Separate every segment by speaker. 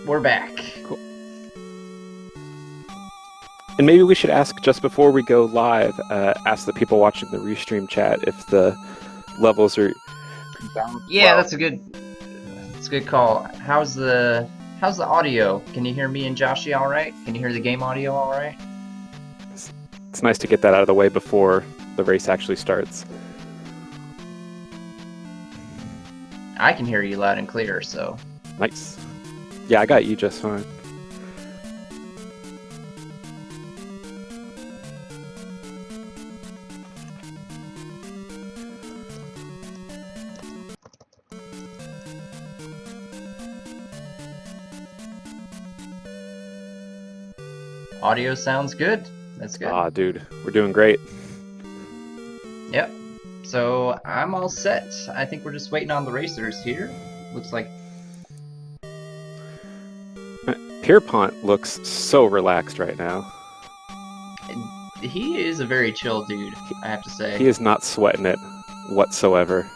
Speaker 1: We're back.
Speaker 2: Cool. And maybe we should ask, just before we go live, ask the people watching the restream chat if the levels are balanced.
Speaker 1: Yeah, that's a good call. How's the audio? Can you hear me and Joshy all right? Can you hear the game audio all right?
Speaker 2: It's nice to get that out of the way before the race actually starts.
Speaker 1: I can hear you loud and clear, so.
Speaker 2: Nice. Yeah, I got you just fine.
Speaker 1: Audio sounds good. That's good.
Speaker 2: Ah, dude, we're doing great.
Speaker 1: Yep. So I'm all set. I think we're just waiting on the racers here. Looks like
Speaker 2: Pierpont looks so relaxed right now.
Speaker 1: he is a very chill dude, I have to say.
Speaker 2: He is not sweating it whatsoever.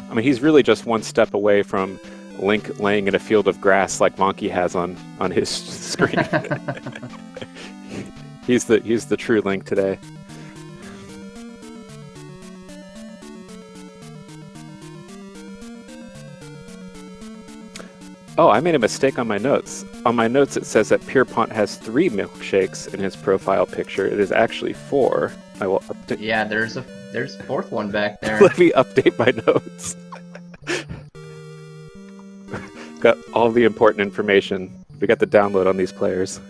Speaker 2: I mean, he's really just one step away from Link laying in a field of grass like Vonkie has on his screen. He's the true Link today. Oh, I made a mistake on my notes. On my notes, it says that Pierpont has 3 milkshakes in his profile picture. It is actually 4. I will update.
Speaker 1: Yeah, there's a fourth one back there.
Speaker 2: Let me update my notes. Got all the important information. We got the download on these players.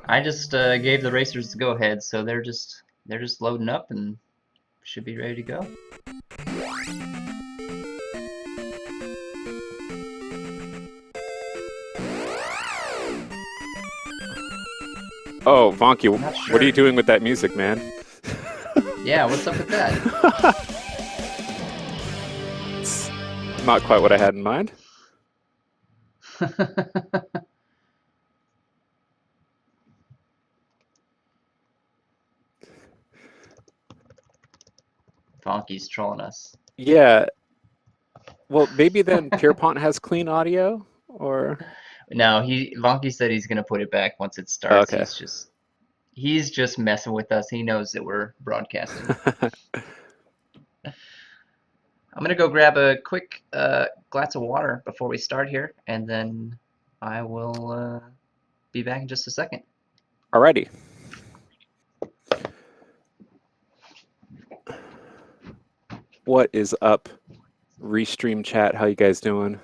Speaker 1: I just gave the racers the go-ahead, so they're just loading up and should be ready to go.
Speaker 2: Oh, Vonkie,
Speaker 1: Sure.
Speaker 2: What are you doing with that music, man?
Speaker 1: Yeah, what's up with that?
Speaker 2: It's not quite what I had in mind.
Speaker 1: Vonkie's trolling us.
Speaker 2: Yeah. Well, maybe then Pierpont has clean audio, or
Speaker 1: No, Vonkie said he's gonna put it back once it starts.
Speaker 2: Okay.
Speaker 1: He's just messing with us. He knows that we're broadcasting. I'm gonna go grab a quick glass of water before we start here, and then I will be back in just a second.
Speaker 2: Alrighty. What is up, Restream chat? How you guys doing?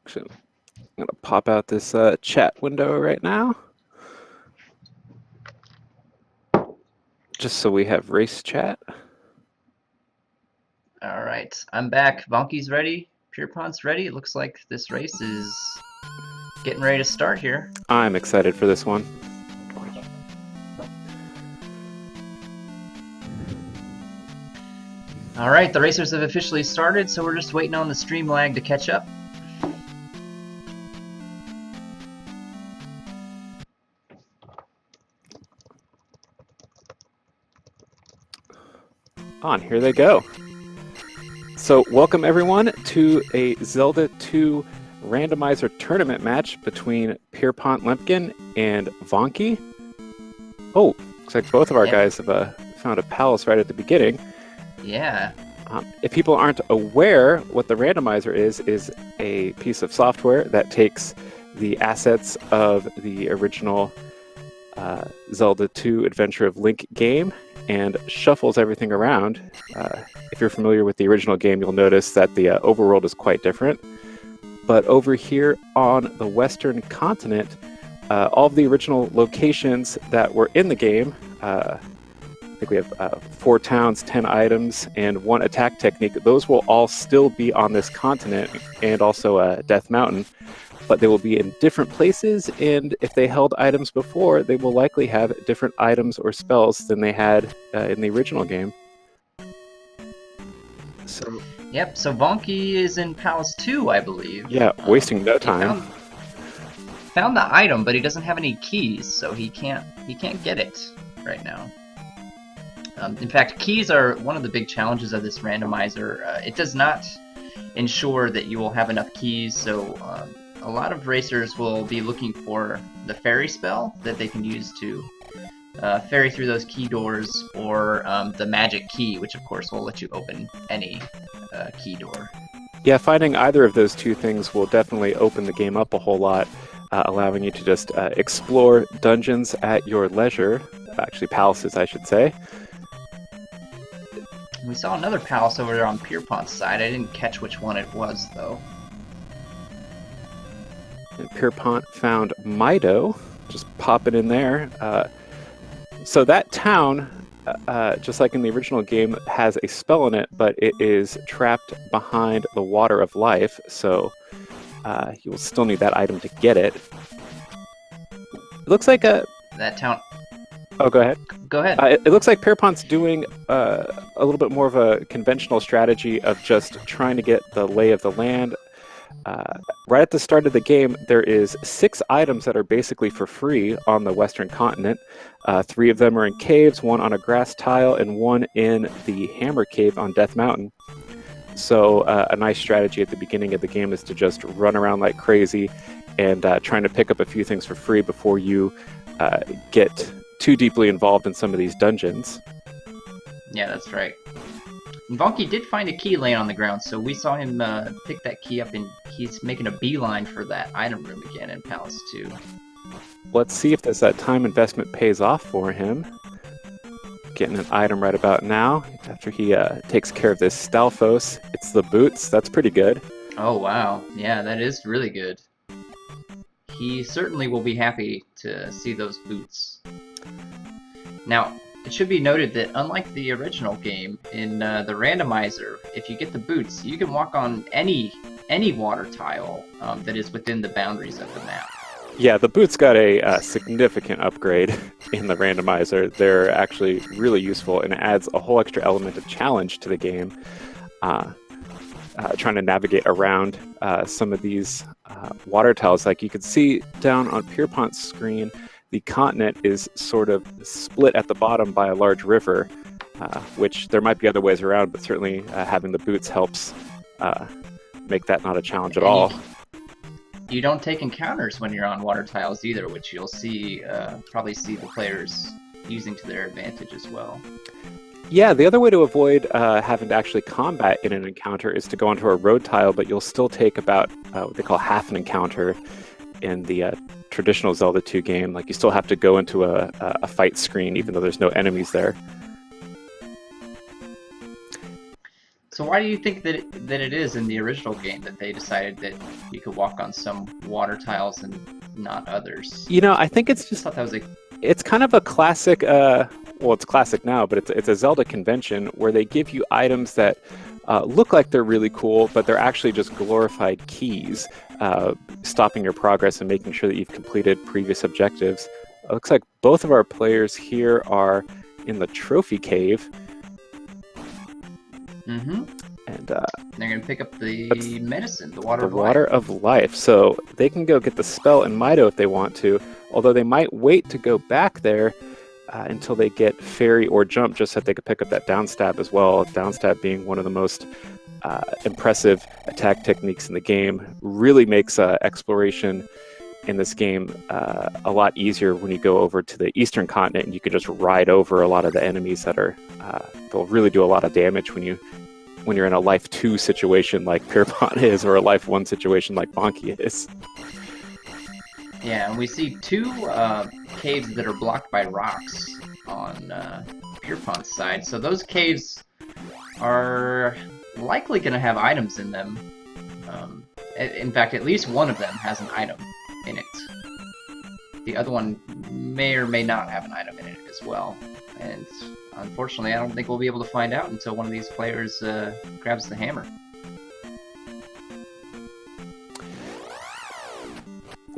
Speaker 2: Actually, I'm gonna pop out this chat window right now, just so we have race chat.
Speaker 1: All right, I'm back. Vonkie's ready. Pierpont's ready. It looks like this race is getting ready to start here.
Speaker 2: I'm excited for this one.
Speaker 1: All right, the racers have officially started, so we're just waiting on the stream lag to catch up.
Speaker 2: On, here they go. So welcome everyone to a Zelda 2 randomizer tournament match between PierpontLempkin and Vonkie. Oh, looks like both of our guys have found a palace right at the beginning.
Speaker 1: Yeah.
Speaker 2: If people aren't aware, what the randomizer is a piece of software that takes the assets of the original Zelda 2 Adventure of Link game and shuffles everything around. If you're familiar with the original game, you'll notice that the overworld is quite different. But over here on the Western continent, all of the original locations that were in the game, I think we have 4 towns, 10 items, and 1 attack technique. Those will all still be on this continent, and also Death Mountain. but they will be in different places, and if they held items before, they will likely have different items or spells than they had in the original game. So,
Speaker 1: yep, so Vonkie is in Palace 2, I believe.
Speaker 2: yeah, wasting no time.
Speaker 1: Found the item, but he doesn't have any keys, so he can't get it right now. In fact, keys are one of the big challenges of this randomizer. It does not ensure that you will have enough keys, so a lot of racers will be looking for the fairy spell that they can use to ferry through those key doors, or the magic key, which of course will let you open any key door.
Speaker 2: Yeah, finding either of those two things will definitely open the game up a whole lot, allowing you to just explore dungeons at your leisure. Actually, palaces, I should say.
Speaker 1: We saw another palace over there on Pierpont's side. I didn't catch which one it was, though.
Speaker 2: And Pierpont found Mido, just pop it in there. So that town, just like in the original game, has a spell in it, but it is trapped behind the Water of Life, so you will still need that item to get it. It looks like
Speaker 1: that town...
Speaker 2: Oh, go ahead.
Speaker 1: Go ahead.
Speaker 2: It looks like Pierpont's doing a little bit more of a conventional strategy of just trying to get the lay of the land. Right at the start of the game, there is 6 items that are basically for free on the Western continent. 3 of them are in caves, 1 on a grass tile, and 1 in the Hammer Cave on Death Mountain. So a nice strategy at the beginning of the game is to just run around like crazy and trying to pick up a few things for free before you get too deeply involved in some of these dungeons.
Speaker 1: Yeah, that's right. And Vonkie did find a key laying on the ground, so we saw him pick that key up, and he's making a beeline for that item room again in Palace 2.
Speaker 2: Let's see if this time investment pays off for him. Getting an item right about now after he takes care of this Stalfos. It's the boots. That's pretty good.
Speaker 1: Oh, wow. Yeah, that is really good. He certainly will be happy to see those boots. Now, it should be noted that unlike the original game, in the randomizer, if you get the boots, you can walk on any water tile that is within the boundaries of the map.
Speaker 2: Yeah, the boots got a significant upgrade in the randomizer. They're actually really useful, and it adds a whole extra element of challenge to the game. Trying to navigate around some of these water tiles. Like you can see down on Pierpont's screen, the continent is sort of split at the bottom by a large river, which there might be other ways around, but certainly having the boots helps make that not a challenge at all.
Speaker 1: You don't take encounters when you're on water tiles either, which you'll see probably see the players using to their advantage as well.
Speaker 2: Yeah, the other way to avoid having to actually combat in an encounter is to go onto a road tile, but you'll still take about what they call half an encounter in the traditional Zelda 2 game. Like you still have to go into a fight screen even though there's no enemies there.
Speaker 1: So why do you think that it is in the original game that they decided that you could walk on some water tiles and not others?
Speaker 2: You know, I think it's just...
Speaker 1: I thought that was
Speaker 2: it's kind of a classic... well, it's classic now, but it's a Zelda convention where they give you items that look like they're really cool, but they're actually just glorified keys, stopping your progress and making sure that you've completed previous objectives. It looks like both of our players here are in the trophy cave.
Speaker 1: Mm-hmm.
Speaker 2: And
Speaker 1: they're going to pick up the medicine, the Water of Life.
Speaker 2: Water of Life. So they can go get the spell in Mido if they want to, although they might wait to go back there until they get Fairy or Jump, just so that they could pick up that downstab as well. Downstab being one of the most impressive attack techniques in the game. Really makes exploration in this game a lot easier when you go over to the eastern continent and you can just ride over a lot of the enemies that are they'll really do a lot of damage when you're in a life 2 situation like Pierpont is, or a life 1 situation like Vonkie is.
Speaker 1: Yeah, and we see 2 caves that are blocked by rocks on Pierpont's side. So those caves are likely going to have items in them. In fact, at least one of them has an item in it. The other one may or may not have an item in it as well. And unfortunately, I don't think we'll be able to find out until one of these players grabs the hammer.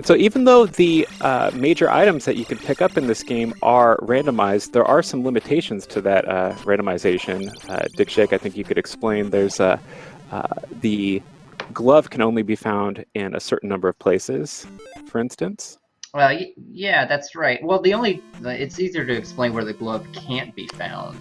Speaker 2: So even though the major items that you can pick up in this game are randomized, there are some limitations to that randomization. Dick Shake, I think you could explain. There's the glove can only be found in a certain number of places, for instance.
Speaker 1: Well, yeah, that's right. Well, it's easier to explain where the glove can't be found.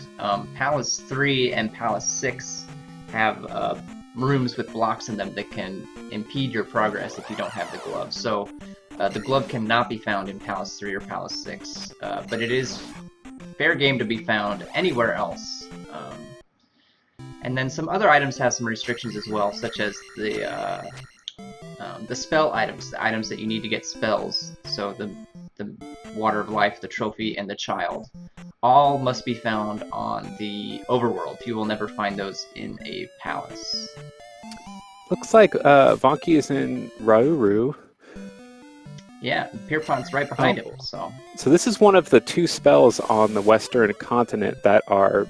Speaker 1: Palace 3 and Palace 6 have rooms with blocks in them that can impede your progress if you don't have the glove. So the glove cannot be found in Palace 3 or Palace 6, but it is fair game to be found anywhere else. And then some other items have some restrictions as well, such as the spell items, the items that you need to get spells. So the Water of Life, the Trophy, and the Child, all must be found on the overworld. You will never find those in a palace.
Speaker 2: Looks like Vonkie is in Rauru.
Speaker 1: Yeah, Pierpont's right behind him. So
Speaker 2: this is one of the 2 spells on the Western continent that are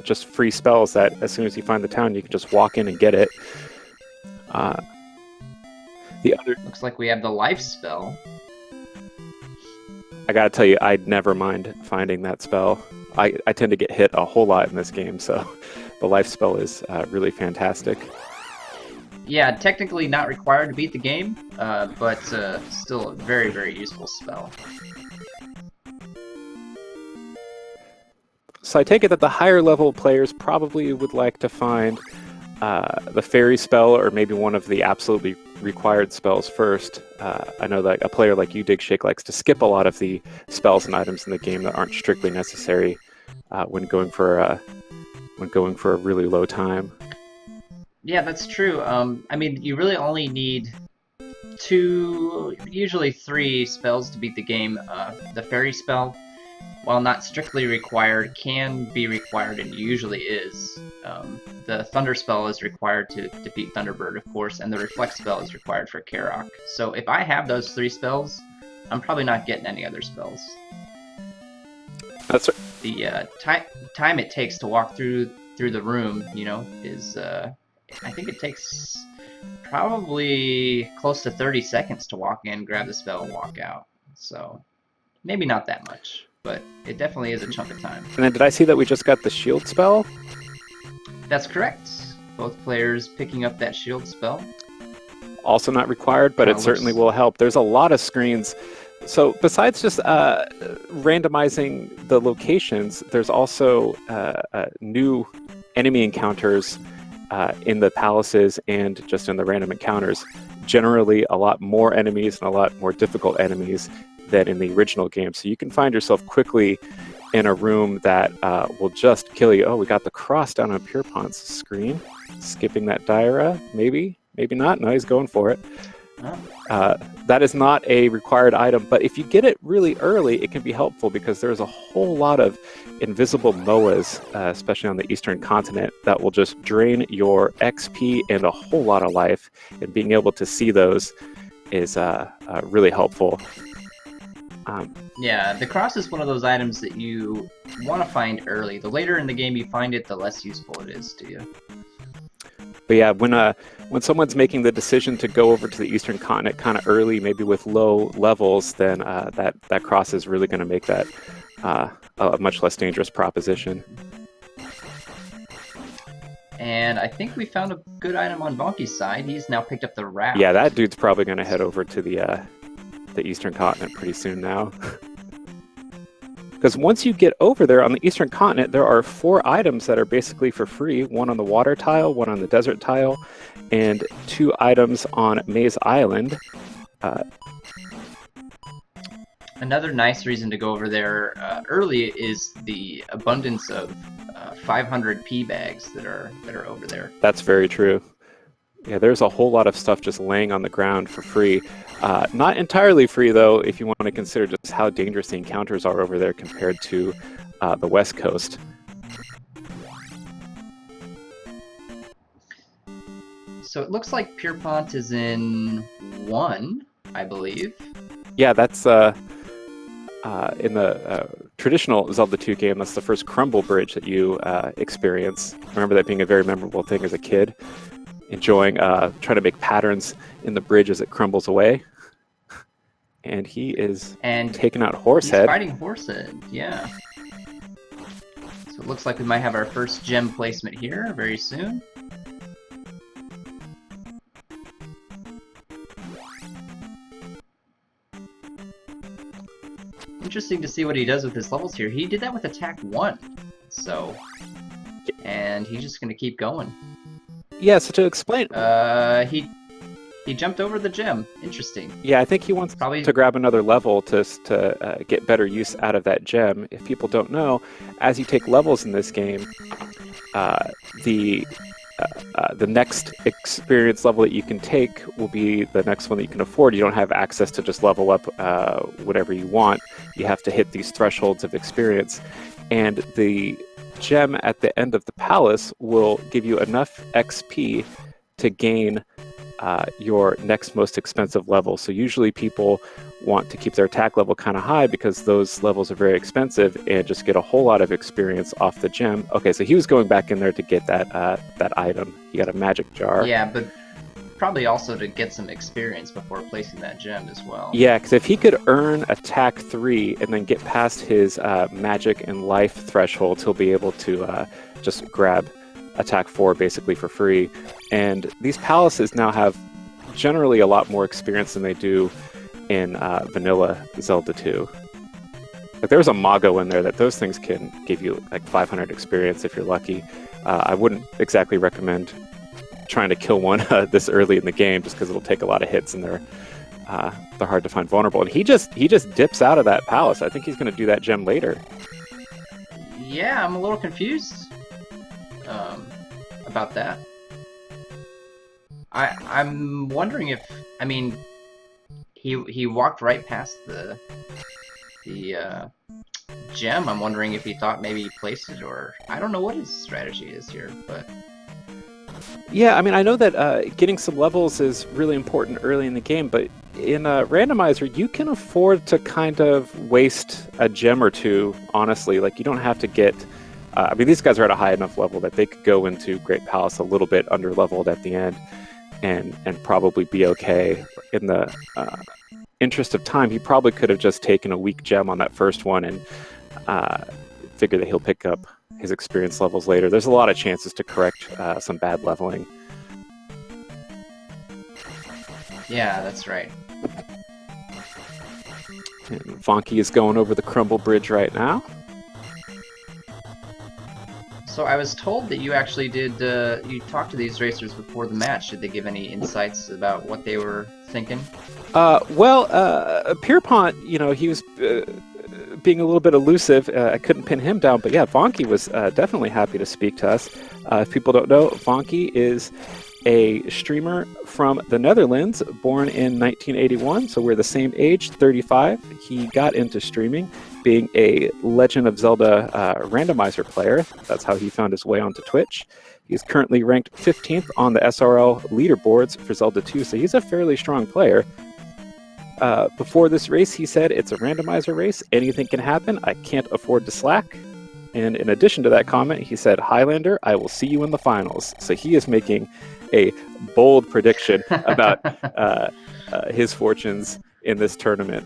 Speaker 2: just free spells that as soon as you find the town, you can just walk in and get it. The other
Speaker 1: looks like we have the life spell.
Speaker 2: I gotta tell you, I'd never mind finding that spell. I tend to get hit a whole lot in this game, so the life spell is really fantastic.
Speaker 1: Yeah, technically not required to beat the game, but still a very, very useful spell.
Speaker 2: So I take it that the higher level players probably would like to find the fairy spell or maybe one of the absolutely required spells first. I know that a player like you, Dig Shake, likes to skip a lot of the spells and items in the game that aren't strictly necessary when going for a really low time.
Speaker 1: Yeah, that's true. I mean, you really only need 2, usually 3 spells to beat the game. The fairy spell, while not strictly required, can be required and usually is. The thunder spell is required to defeat Thunderbird, of course, and the reflect spell is required for Karok. So if I have those 3 spells, I'm probably not getting any other spells.
Speaker 2: That's right.
Speaker 1: The time it takes to walk through the room, is I think it takes probably close to 30 seconds to walk in, grab the spell, and walk out. So maybe not that much, but it definitely is a chunk of time.
Speaker 2: And then did I see that we just got the shield spell?
Speaker 1: That's correct. Both players picking up that shield spell.
Speaker 2: Also not required, but it certainly will help. There's a lot of screens. So besides just randomizing the locations, there's also new enemy encounters in the palaces and just in the random encounters. Generally, a lot more enemies and a lot more difficult enemies than in the original game. So you can find yourself quickly in a room that will just kill you. Oh, we got the cross down on Pierpont's screen. Skipping that Daira, maybe not. No, he's going for it. That is not a required item, but if you get it really early, it can be helpful because there's a whole lot of invisible MOAs, especially on the Eastern continent, that will just drain your XP and a whole lot of life, and being able to see those is really helpful.
Speaker 1: Yeah, the cross is one of those items that you want to find early. The later in the game you find it, the less useful it is to you.
Speaker 2: But yeah, when someone's making the decision to go over to the Eastern continent kind of early, maybe with low levels, then that cross is really going to make that a much less dangerous proposition.
Speaker 1: And I think we found a good item on Vonkie's side. He's now picked up the raft.
Speaker 2: Yeah, that dude's probably going to head over to the Eastern continent pretty soon now. Because once you get over there on the Eastern continent, there are 4 items that are basically for free. 1 on the water tile, 1 on the desert tile, and 2 items on Maze Island.
Speaker 1: Another nice reason to go over there early is the abundance of 500 P bags that are over there.
Speaker 2: That's very true. Yeah, there's a whole lot of stuff just laying on the ground for free. Not entirely free, though, if you want to consider just how dangerous the encounters are over there compared to the West Coast.
Speaker 1: So it looks like Pierpont is in 1, I believe.
Speaker 2: Yeah, that's in the traditional Zelda 2 game, that's the first crumble bridge that you experience. I remember that being a very memorable thing as a kid. Enjoying trying to make patterns in the bridge as it crumbles away. And he is
Speaker 1: And
Speaker 2: taking out
Speaker 1: he's
Speaker 2: Horsehead.
Speaker 1: fighting Horsehead, yeah. So it looks like we might have our first gem placement here very soon. Interesting to see what he does with his levels here. He did that with attack 1, so... And he's just going to keep going.
Speaker 2: Yeah, so to explain...
Speaker 1: He jumped over the gem. Interesting.
Speaker 2: Yeah, I think he wants to grab another level to get better use out of that gem. If people don't know, as you take levels in this game, the next experience level that you can take will be the next one that you can afford. You don't have access to just level up whatever you want. You have to hit these thresholds of experience. And the gem at the end of the palace will give you enough XP to gain your next most expensive level. So usually people want to keep their attack level kind of high because those levels are very expensive and just get a whole lot of experience off the gem. Okay, so he was going back in there to get that item. He got a magic jar.
Speaker 1: Yeah, but probably also to get some experience before placing that gem as well.
Speaker 2: Yeah, because if he could earn attack 3 and then get past his magic and life thresholds, he'll be able to just grab attack 4 basically for free. And these palaces now have generally a lot more experience than they do in vanilla Zelda 2. Like there's a Mago in there that those things can give you like 500 experience if you're lucky. I wouldn't exactly recommend trying to kill one this early in the game just because it'll take a lot of hits and they're hard to find vulnerable. And he just dips out of that palace. I think he's going to do that gem later.
Speaker 1: Yeah, I'm a little confused about that. I'm wondering if, I mean, he walked right past the gem. I'm wondering if he thought maybe he placed it, or I don't know what his strategy is here, but
Speaker 2: yeah, I mean, I know that getting some levels is really important early in the game, but in a randomizer, you can afford to kind of waste a gem or two, honestly. Like, you don't have to get... I mean, these guys are at a high enough level that they could go into Great Palace a little bit under-leveled at the end and probably be okay. In the interest of time, he probably could have just taken a weak gem on that first one and figure that he'll pick up his experience levels later. There's a lot of chances to correct some bad leveling.
Speaker 1: Yeah, that's right.
Speaker 2: And Vonkie is going over the Crumble Bridge right now.
Speaker 1: So I was told that you actually did, you talked to these racers before the match. Did they give any insights about what they were thinking?
Speaker 2: Pierpont, he was being a little bit elusive. I couldn't pin him down, but yeah, Vonkie was definitely happy to speak to us. If people don't know, Vonkie is a streamer from the Netherlands, born in 1981, so we're the same age, 35. He got into streaming being a Legend of Zelda randomizer player. That's how he found his way onto Twitch. He's currently ranked 15th on the SRL leaderboards for Zelda 2, so he's a fairly strong player. Before this race, he said, "It's a randomizer race. Anything can happen. I can't afford to slack." And in addition to that comment, he said, "Highlander, I will see you in the finals." So he is making a bold prediction about his fortunes in this tournament.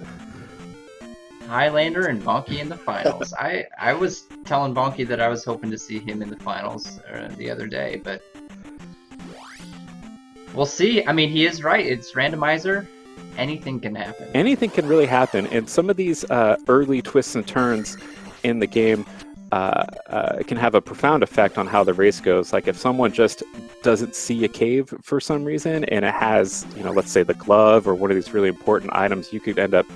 Speaker 1: Highlander and Vonkie in the finals. I was telling Vonkie that I was hoping to see him in the finals the other day, but we'll see. I mean, he is right. It's randomizer. Anything can happen. Anything
Speaker 2: can really happen. And some of these early twists and turns in the game can have a profound effect on how the race goes. Like if someone just doesn't see a cave for some reason and it has, let's say the glove or one of these really important items, you could end up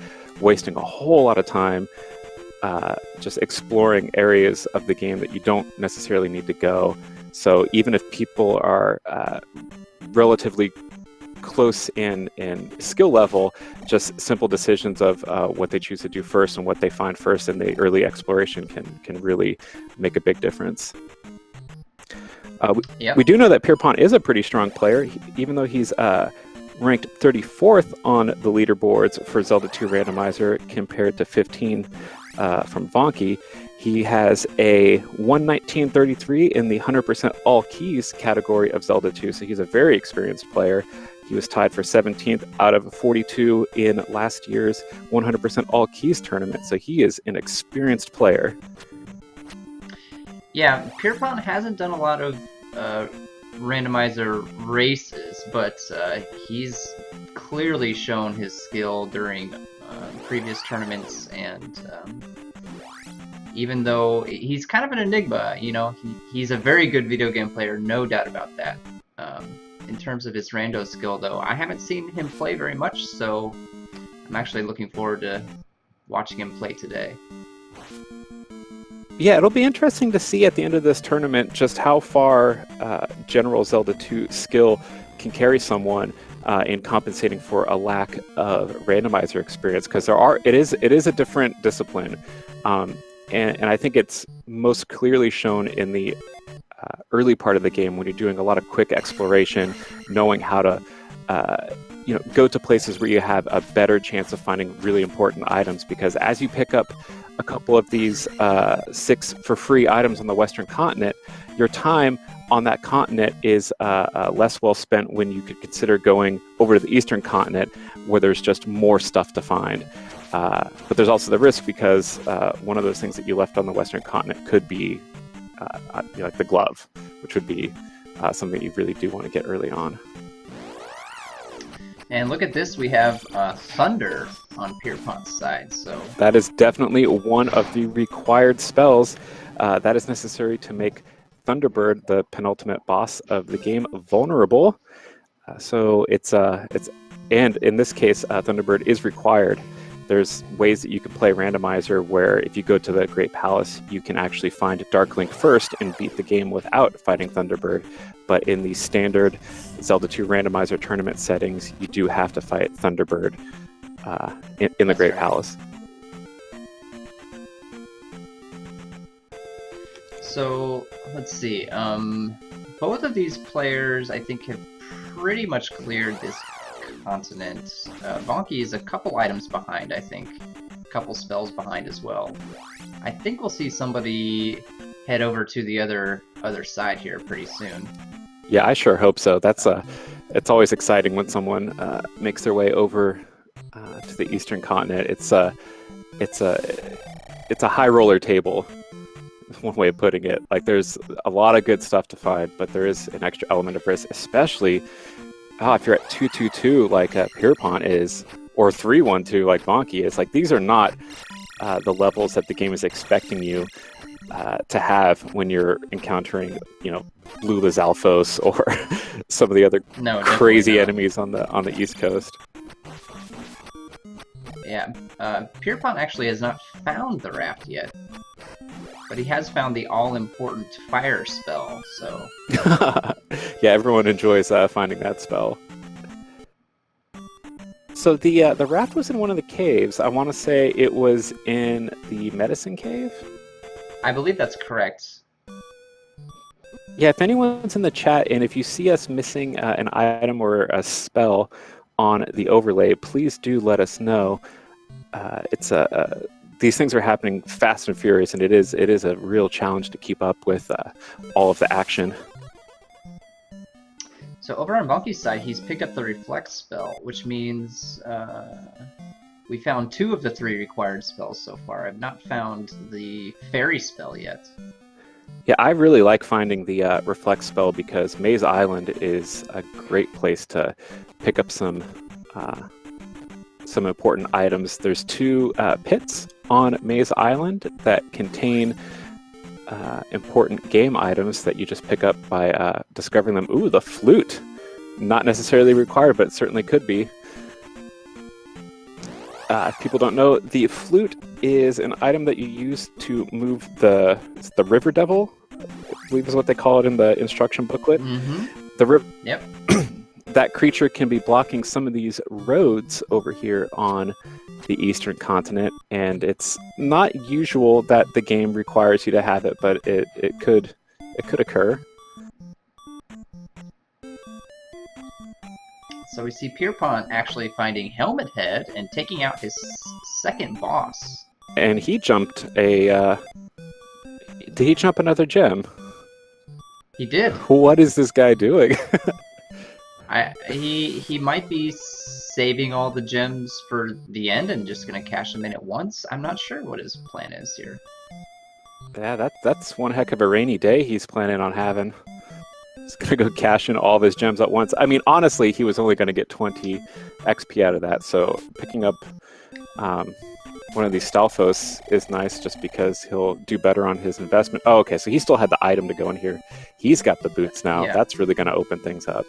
Speaker 2: wasting a whole lot of time just exploring areas of the game that you don't necessarily need to go. So even if people are relatively close in skill level, just simple decisions of what they choose to do first and what they find first in the early exploration can really make a big difference. We do know that Pierpont is a pretty strong player, even though he's ranked 34th on the leaderboards for Zelda 2 Randomizer compared to 15 from Vonkie. He has a 119.33 in the 100% all keys category of Zelda 2, so he's a very experienced player. He was tied for 17th out of 42 in last year's 100% All Keys tournament, so he is an experienced player.
Speaker 1: Yeah, Pierpont hasn't done a lot of randomizer races, but he's clearly shown his skill during previous tournaments, and even though he's kind of an enigma, you know, he's a very good video game player, no doubt about that. In terms of his rando skill, though, I haven't seen him play very much, so I'm actually looking forward to watching him play today.
Speaker 2: Yeah, it'll be interesting to see at the end of this tournament just how far General Zelda 2 skill can carry someone in compensating for a lack of randomizer experience, because it is a different discipline, and I think it's most clearly shown in the early part of the game when you're doing a lot of quick exploration, knowing how to go to places where you have a better chance of finding really important items, because as you pick up a couple of these 6 for free items on the Western continent, your time on that continent is less well spent when you could consider going over to the Eastern continent, where there's just more stuff to find. But there's also the risk, because one of those things that you left on the Western continent could be like the glove, which would be something you really do want to get early on.
Speaker 1: And look at this, we have Thunder on Pierpont's side, so...
Speaker 2: That is definitely one of the required spells that is necessary to make Thunderbird, the penultimate boss of the game, vulnerable. And in this case, Thunderbird is required. There's ways that you can play randomizer where if you go to the Great Palace, you can actually find Dark Link first and beat the game without fighting Thunderbird. But in the standard Zelda 2 randomizer tournament settings, you do have to fight Thunderbird in the Great Palace.
Speaker 1: So, let's see. Both of these players, I think, have pretty much cleared this continent. Vonkie is a couple items behind, I think. A couple spells behind as well. I think we'll see somebody head over to the other side here pretty soon.
Speaker 2: Yeah, I sure hope so. It's always exciting when someone makes their way over to the Eastern continent. It's a high roller table. One way of putting it. Like, there's a lot of good stuff to find, but there is an extra element of risk, especially if you're at 2-2-2 like Pierpont is, or 3-1-2 like Vonkie is. Like, these are not the levels that the game is expecting you to have when you're encountering, Blue Lizalfos or some of the other crazy enemies on the East Coast.
Speaker 1: Yeah, Pierpont actually has not found the raft yet, but he has found the all-important fire spell, so...
Speaker 2: Yeah, everyone enjoys finding that spell. So the raft was in one of the caves. I want to say it was in the Medicine Cave?
Speaker 1: I believe that's correct.
Speaker 2: Yeah, if anyone's in the chat, and if you see us missing an item or a spell on the overlay, please do let us know. These things are happening fast and furious, and it is a real challenge to keep up with all of the action.
Speaker 1: So over on Vonkie's side, he's picked up the Reflect spell, which means we found 2 of the 3 required spells so far. I've not found the Fairy spell yet.
Speaker 2: Yeah, I really like finding the Reflect spell, because Maze Island is a great place to pick up some important items. There's 2 pits on Maze Island that contain important game items that you just pick up by discovering them. Ooh, the flute! Not necessarily required, but it certainly could be. If people don't know, the flute is an item that you use to move the River Devil, I believe is what they call it in the instruction booklet.
Speaker 1: Mm-hmm. Yep.
Speaker 2: That creature can be blocking some of these roads over here on the Eastern continent, and it's not usual that the game requires you to have it, but it could occur.
Speaker 1: So we see Pierpont actually finding Helmet Head and taking out his second boss.
Speaker 2: And he jumped did he jump another gem?
Speaker 1: He did.
Speaker 2: What is this guy doing?
Speaker 1: He might be saving all the gems for the end and just gonna cash them in at once. I'm not sure what his plan is here.
Speaker 2: Yeah, that's one heck of a rainy day he's planning on having. He's gonna go cash in all of his gems at once. I mean, honestly, he was only gonna get 20 XP out of that, so picking up one of these Stalfos is nice just because he'll do better on his investment. Oh, okay, so he still had the item to go in here. He's got the boots now.
Speaker 1: Yeah.
Speaker 2: That's really gonna open things up.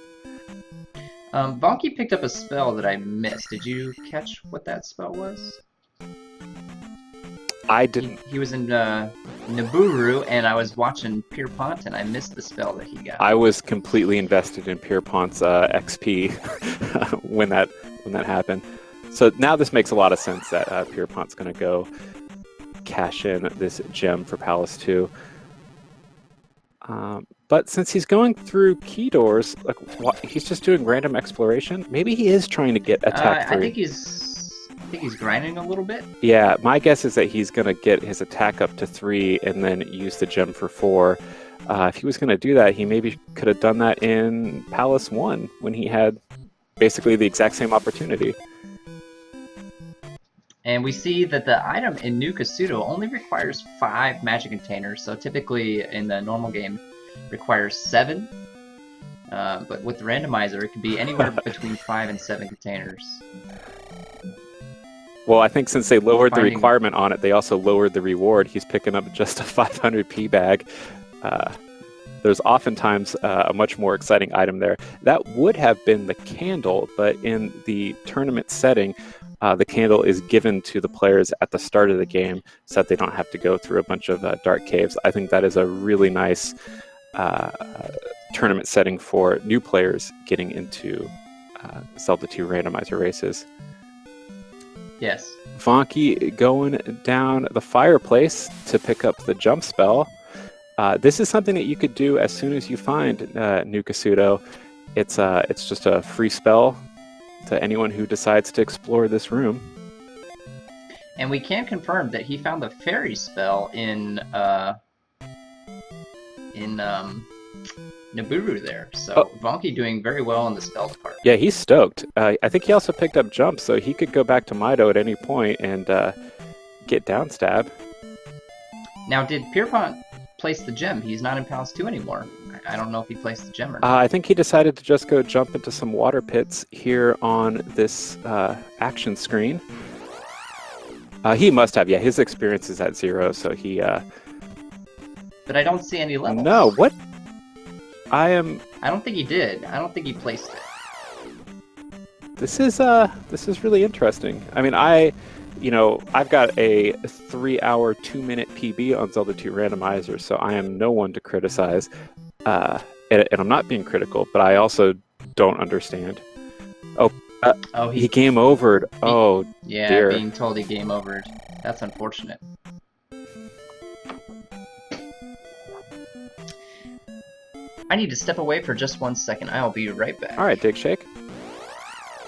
Speaker 1: Vonkie picked up a spell that I missed. Did you catch what that spell was?
Speaker 2: I didn't.
Speaker 1: He was in Nibiru, and I was watching Pierpont, and I missed the spell that he got.
Speaker 2: I was completely invested in Pierpont's XP when that happened. So now this makes a lot of sense that Pierpont's going to go cash in this gem for Palace 2. But since he's going through key doors, like he's just doing random exploration. Maybe he is trying to get attack 3.
Speaker 1: I think he's grinding a little bit.
Speaker 2: Yeah, my guess is that he's going to get his attack up to 3 and then use the gem for 4. If he was going to do that, he maybe could have done that in Palace 1 when he had basically the exact same opportunity.
Speaker 1: And we see that the item in New Kasuto only requires 5 magic containers, so typically in the normal game requires 7. But with the randomizer, it could be anywhere between 5 and 7 containers.
Speaker 2: Well, I think since they lowered the requirement on it, they also lowered the reward. He's picking up just a 500p bag. There's oftentimes a much more exciting item there. That would have been the candle, but in the tournament setting, the candle is given to the players at the start of the game so that they don't have to go through a bunch of dark caves. I think that is a really nice tournament setting for new players getting into Zelda 2 randomizer races.
Speaker 1: Yes.
Speaker 2: Vonkie going down the fireplace to pick up the jump spell. This is something that you could do as soon as you find New Kasuto. It's just a free spell to anyone who decides to explore this room.
Speaker 1: And we can confirm that he found the fairy spell in Nibiru there. So Vonkie doing very well in the spell department.
Speaker 2: Yeah, he's stoked. I think he also picked up jump, so he could go back to Mido at any point and get down stab.
Speaker 1: Now, did Pierpont place the gem? He's not in Palace 2 anymore. I don't know if he placed the gem or not.
Speaker 2: I think he decided to just go jump into some water pits here on this action screen. He must have, yeah. His experience is at 0, so he...
Speaker 1: But I don't see any levels.
Speaker 2: No, what?
Speaker 1: I don't think he did. I don't think he placed it.
Speaker 2: This is really interesting. I mean, I've got a 3-hour, 2-minute PB on Zelda 2 Randomizer, so I am no one to criticize. And I'm not being critical, but I also don't understand. He game overed.
Speaker 1: Yeah,
Speaker 2: dear.
Speaker 1: Being told he game overed. That's unfortunate. I need to step away for just 1 second. I'll be right back.
Speaker 2: All right, Dig Shake.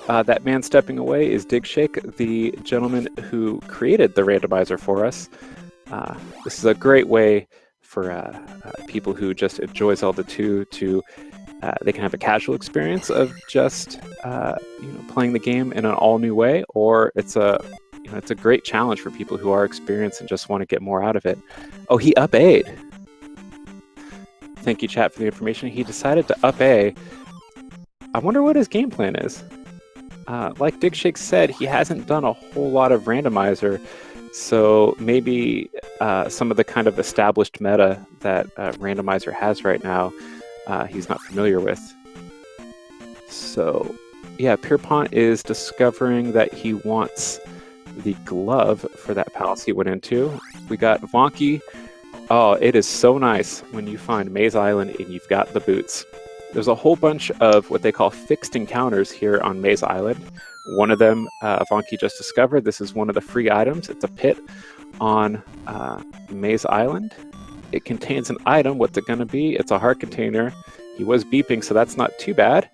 Speaker 2: That man stepping away is Dig Shake, the gentleman who created the randomizer for us. This is a great way for people who just enjoy Zelda 2 to they can have a casual experience of just playing the game in an all new way, or it's a great challenge for people who are experienced and just want to get more out of it. Oh, he up A'd. Thank you, chat, for the information. He decided to up A. I wonder what his game plan is. Like Dig Shake said, he hasn't done a whole lot of randomizer, so maybe some of the kind of established meta that randomizer has right now, he's not familiar with. So, yeah, Pierpont is discovering that he wants the glove for that palace he went into. We got Vonkie. Oh, it is so nice when you find Maze Island and you've got the boots. There's a whole bunch of what they call fixed encounters here on Maze Island. One of them, Vonkie just discovered. This is one of the free items. It's a pit on Maze Island. It contains an item. What's it going to be? It's a heart container. He was beeping, so that's not too bad.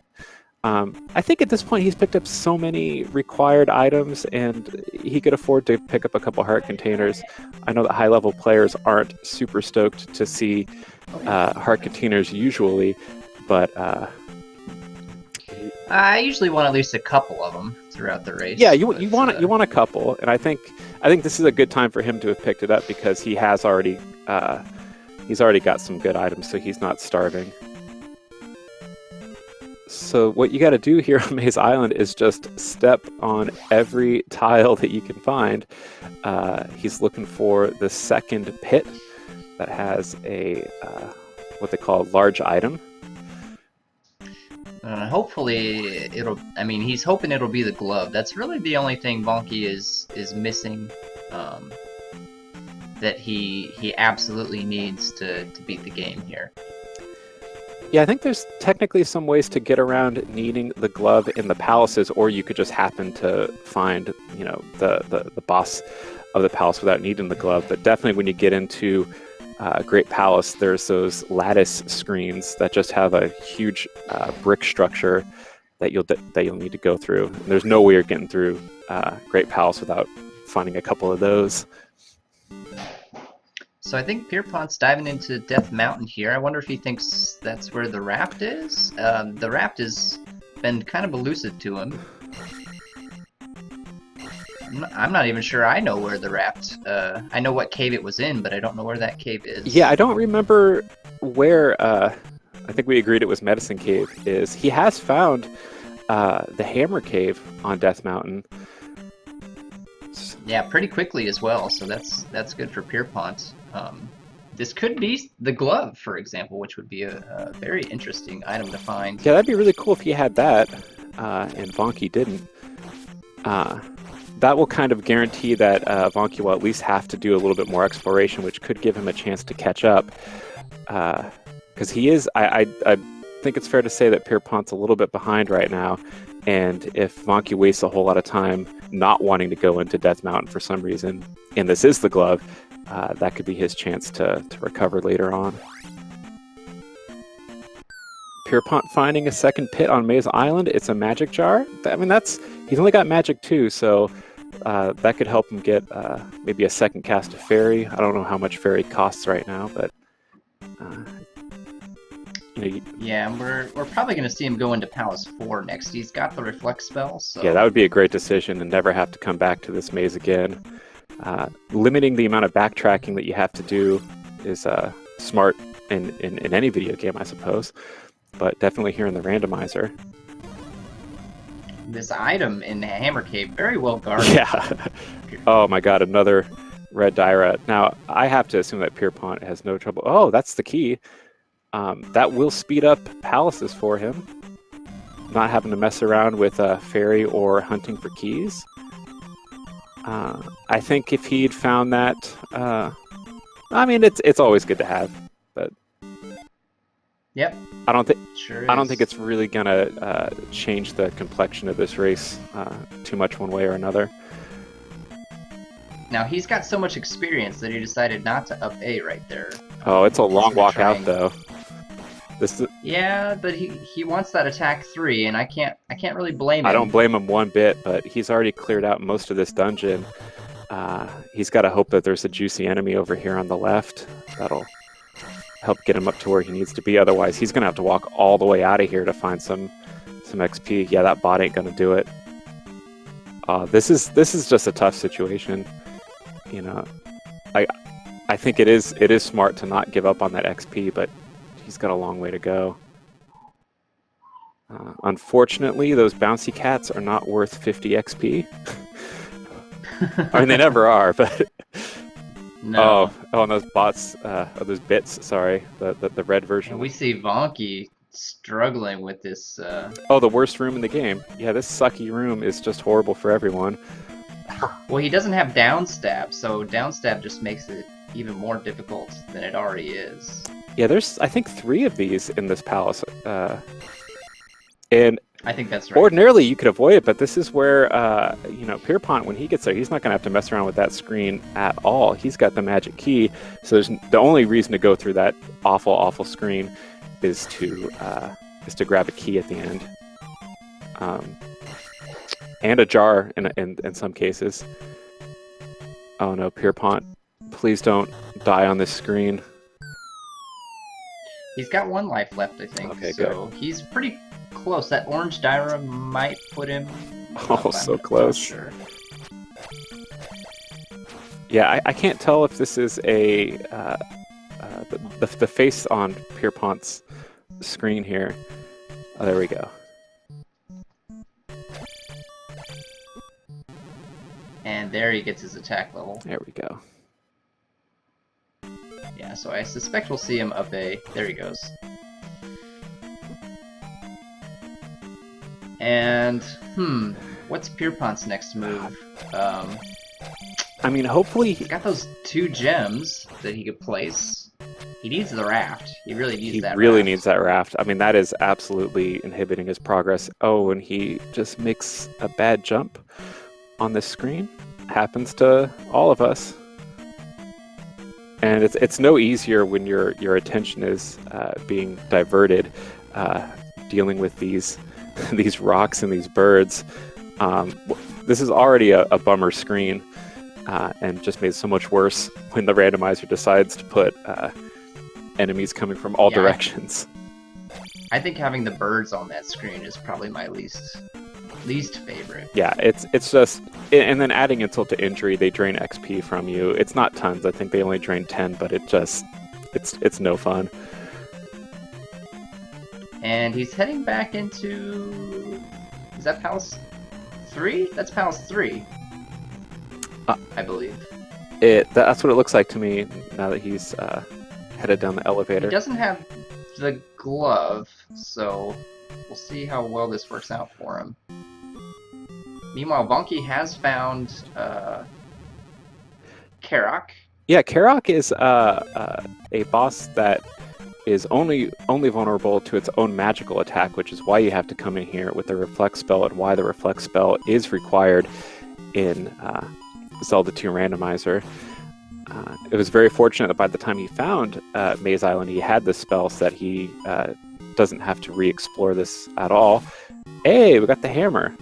Speaker 2: I think at this point he's picked up so many required items and he could afford to pick up a couple heart containers. I know that high-level players aren't super stoked to see heart containers usually, but
Speaker 1: I usually want at least a couple of them throughout the race.
Speaker 2: Yeah,
Speaker 1: but,
Speaker 2: you want a couple, and I think this is a good time for him to have picked it up because he has already he's already got some good items, so he's not starving. So what you got to do here on Maze Island is just step on every tile that you can find. He's looking for the second pit that has a what they call a large item.
Speaker 1: Hopefully it'll. I mean, he's hoping it'll be the glove. That's really the only thing Vonkie is missing. That he absolutely needs to beat the game here.
Speaker 2: Yeah, I think there's technically some ways to get around needing the glove in the palaces, or you could just happen to find, you know, the boss of the palace without needing the glove. But definitely when you get into Great Palace, there's those lattice screens that just have a huge brick structure that you'll need to go through. And there's no way you're getting through Great Palace without finding a couple of those.
Speaker 1: So I think Pierpont's diving into Death Mountain here. I wonder if he thinks that's where the raft is. The raft has been kind of elusive to him. I'm not even sure I know where the raft... I know what cave it was in, but I don't know where that cave is.
Speaker 2: Yeah, I don't remember where... I think we agreed it was Medicine Cave is. He has found the Hammer Cave on Death Mountain.
Speaker 1: Yeah, pretty quickly as well, so that's good for Pierpont. This could be the glove, for example, which would be a very interesting item to find.
Speaker 2: Yeah, that'd be really cool if he had that, and Vonkie didn't. That will kind of guarantee that Vonkie will at least have to do a little bit more exploration, which could give him a chance to catch up. Because he is, I think it's fair to say that Pierpont's a little bit behind right now, and if Vonkie wastes a whole lot of time not wanting to go into Death Mountain for some reason, and this is the glove, that could be his chance to recover later on. Pierpont finding a second pit on Maze Island. It's a magic jar. I mean, he's only got magic 2, so that could help him get maybe a second cast of fairy. I don't know how much fairy costs right now, but
Speaker 1: yeah, we're probably going to see him go into Palace 4 next. He's got the reflect spell, so...
Speaker 2: Yeah, that would be a great decision and never have to come back to this maze again. Limiting the amount of backtracking that you have to do is smart in any video game, I suppose, but definitely here in the randomizer.
Speaker 1: This item in the Hammer Cave, very well guarded.
Speaker 2: Yeah. Oh my god, another red Dyra. Now, I have to assume that Pierpont has no trouble. Oh, that's the key. That will speed up palaces for him. Not having to mess around with fairy or hunting for keys. I think if he'd found that, I mean, it's always good to have, but
Speaker 1: yep,
Speaker 2: I don't think it's really gonna change the complexion of this race too much one way or another.
Speaker 1: Now he's got so much experience that he decided not to up A right there.
Speaker 2: Oh, it's a long walk out though.
Speaker 1: Yeah, but he wants that attack 3, and I can't really blame him.
Speaker 2: I don't blame him one bit, but he's already cleared out most of this dungeon. He's got to hope that there's a juicy enemy over here on the left. That'll help get him up to where he needs to be. Otherwise, he's gonna have to walk all the way out of here to find some XP. Yeah, that bot ain't gonna do it. This is just a tough situation. You know, I think it is smart to not give up on that XP, but he's got a long way to go. Unfortunately, those bouncy cats are not worth 50 XP. I mean, they never are, but...
Speaker 1: No.
Speaker 2: Oh, and those bots, those bits, sorry, the red version.
Speaker 1: And we see Vonkie struggling with this...
Speaker 2: Oh, the worst room in the game. Yeah, this sucky room is just horrible for everyone.
Speaker 1: Well, he doesn't have downstab, so downstab just makes it even more difficult than it already is.
Speaker 2: Yeah, there's, I think, 3 of these in this palace. And
Speaker 1: I think that's right.
Speaker 2: Ordinarily, you could avoid it, but this is where, you know, Pierpont, when he gets there, he's not going to have to mess around with that screen at all. He's got the magic key, so the only reason to go through that awful, awful screen is to grab a key at the end. And a jar in some cases. Oh no, Pierpont, please don't die on this screen.
Speaker 1: He's got 1 life left, I think.
Speaker 2: Okay,
Speaker 1: so good. He's close. That orange Dyra might put him.
Speaker 2: Oh, so close.
Speaker 1: Sure.
Speaker 2: Yeah, I can't tell if this is a the face on Pierpont's screen here. Oh, there we go.
Speaker 1: And there he gets his attack level.
Speaker 2: There we go.
Speaker 1: Yeah, so I suspect we'll see him up a... There he goes. And, what's Pierpont's next move?
Speaker 2: I mean, hopefully...
Speaker 1: He's got those 2 gems that he could place. He needs the raft. He really needs that raft.
Speaker 2: He really needs that raft. I mean, that is absolutely inhibiting his progress. Oh, and he just makes a bad jump on this screen. Happens to all of us. And it's no easier when your attention is being diverted, dealing with these these rocks and these birds. This is already a bummer screen, and just made so much worse when the randomizer decides to put enemies coming from all directions.
Speaker 1: I think having the birds on that screen is probably my least favorite.
Speaker 2: Yeah, it's just, and then adding insult to injury, they drain XP from you. It's not tons. I think they only drain 10, but it's no fun.
Speaker 1: And he's heading back into... Is that Palace 3? That's Palace 3. I believe.
Speaker 2: That's what it looks like to me now that he's headed down the elevator.
Speaker 1: He doesn't have the glove, so we'll see how well this works out for him. Meanwhile, Vonkie has found Karok.
Speaker 2: Yeah, Karok is a boss that is only vulnerable to its own magical attack, which is why you have to come in here with the Reflect spell, and why the Reflect spell is required in Zelda 2 Randomizer. It was very fortunate that by the time he found Maze Island, he had this spell so that he doesn't have to re-explore this at all. Hey, we got the hammer.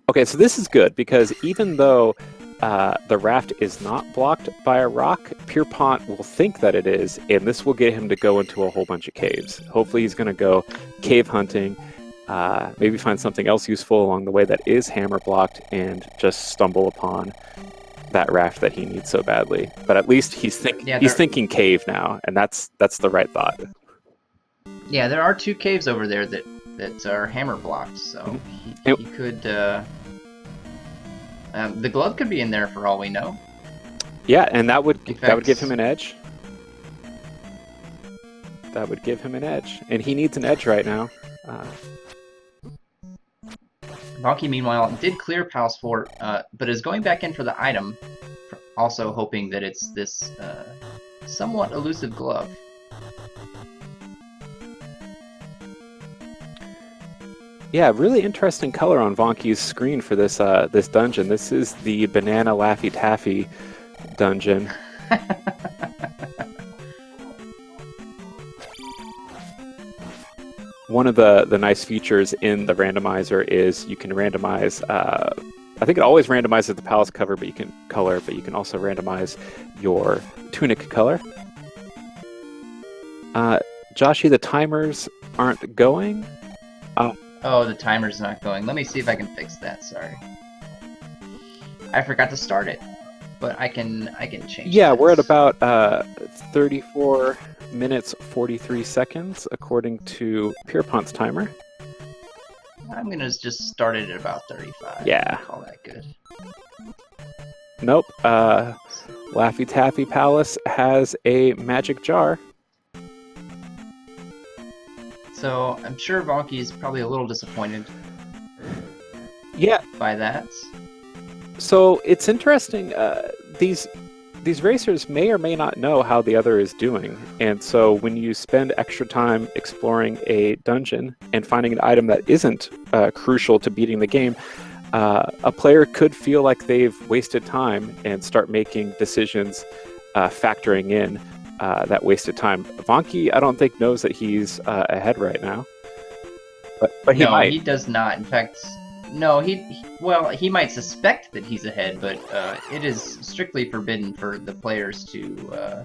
Speaker 2: Okay, so this is good, because even though the raft is not blocked by a rock, Pierpont will think that it is, and this will get him to go into a whole bunch of caves. Hopefully he's going to go cave hunting, maybe find something else useful along the way that is hammer blocked, and just stumble upon that raft that he needs so badly. But at least he's thinking cave now, and that's the right thought.
Speaker 1: Yeah, there are 2 caves over there that are hammer blocked, so he could... the glove could be in there for all we know.
Speaker 2: Yeah, and that would give him an edge. That would give him an edge, and he needs an edge right now.
Speaker 1: Vonkie, meanwhile, did clear Palace 4, but is going back in for the item, also hoping that it's this somewhat elusive glove.
Speaker 2: Yeah, really interesting color on Vonkie's screen for this this dungeon. This is the Banana Laffy Taffy dungeon. One of the nice features in the randomizer is you can randomize, I think it always randomizes the palace cover, but you can also randomize your tunic color. Joshy, the timers aren't going.
Speaker 1: Oh, the timer's not going. Let me see if I can fix that, sorry. I forgot to start it, but I can change
Speaker 2: Yeah,
Speaker 1: this.
Speaker 2: we're at about 34 minutes 43 seconds according to Pierpont's timer.
Speaker 1: I'm gonna just start it at about 35.
Speaker 2: Yeah.
Speaker 1: Call that good.
Speaker 2: Nope. Laffy Taffy Palace has a magic jar.
Speaker 1: So I'm sure Vonkie's probably a little disappointed.
Speaker 2: Yeah.
Speaker 1: By that.
Speaker 2: So it's interesting. These racers may or may not know how the other is doing, and so when you spend extra time exploring a dungeon and finding an item that isn't crucial to beating the game, a player could feel like they've wasted time and start making decisions factoring in that wasted time. Vonkie, I don't think, knows that he's ahead right now, but he might.
Speaker 1: No, he does not. In fact, no, he might suspect that he's ahead, but it is strictly forbidden for the players to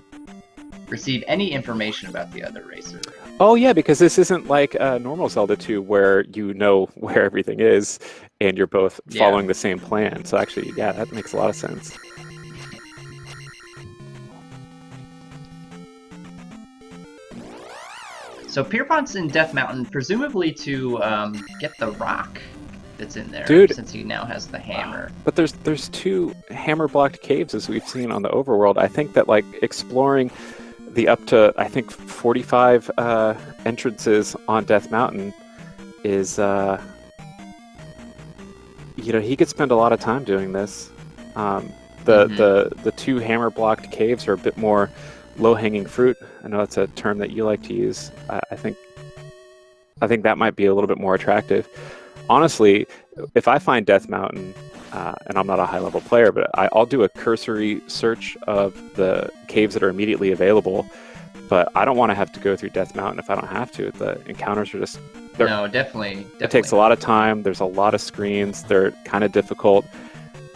Speaker 1: receive any information about the other racer.
Speaker 2: Oh yeah, because this isn't like normal Zelda 2 where you know where everything is and you're both
Speaker 1: Yeah.
Speaker 2: following the same plan. So actually, yeah, that makes a lot of sense.
Speaker 1: So Pierpont's in Death Mountain, presumably to get the rock that's in there,
Speaker 2: Dude,
Speaker 1: since he now has the hammer.
Speaker 2: but there's two hammer blocked caves as we've seen on the overworld. I think that like exploring the up to I think 45 entrances on Death Mountain is he could spend a lot of time doing this. The two hammer blocked caves are a bit more low hanging fruit. I know that's a term that you like to use. I think that might be a little bit more attractive. Honestly, if I find Death Mountain, and I'm not a high level player, but I'll do a cursory search of the caves that are immediately available. But I don't want to have to go through Death Mountain if I don't have to. The encounters are just
Speaker 1: No, definitely.
Speaker 2: it takes a lot of time. There's a lot of screens. They're kind of difficult.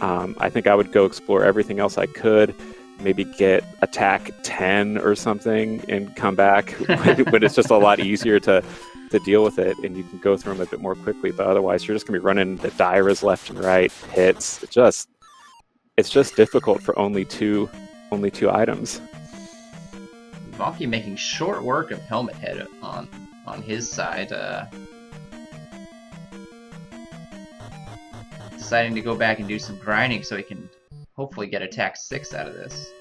Speaker 2: I think I would go explore everything else I could. Maybe get attack 10 or something and come back when it's just a lot easier to deal with it and you can go through them a bit more quickly. But otherwise, you're just going to be running into Dyras left and right, hits. It's just difficult for only two items.
Speaker 1: Vonkie making short work of Helmet Head on his side. Deciding to go back and do some grinding so he can hopefully get attack 6 out of this.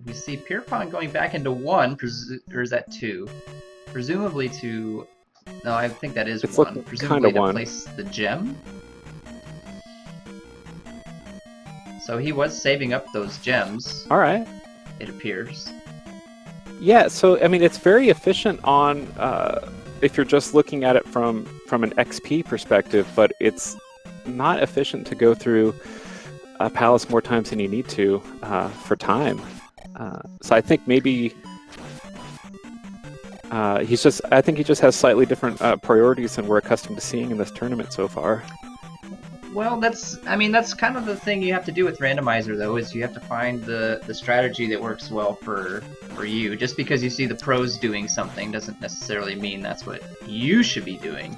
Speaker 1: We see Pierpont going back into 1, or is that 2? Presumably to... No, I think that is
Speaker 2: It's
Speaker 1: 1. Presumably to
Speaker 2: 1.
Speaker 1: place the gem. So he was saving up those gems.
Speaker 2: All right.
Speaker 1: It appears.
Speaker 2: Yeah, so I mean, it's very efficient on if you're just looking at it from an XP perspective, but it's not efficient to go through a palace more times than you need to for time. So I think maybe I think he just has slightly different priorities than we're accustomed to seeing in this tournament so far.
Speaker 1: Well, that's kind of the thing you have to do with Randomizer, though, is you have to find the strategy that works well for you. Just because you see the pros doing something doesn't necessarily mean that's what you should be doing.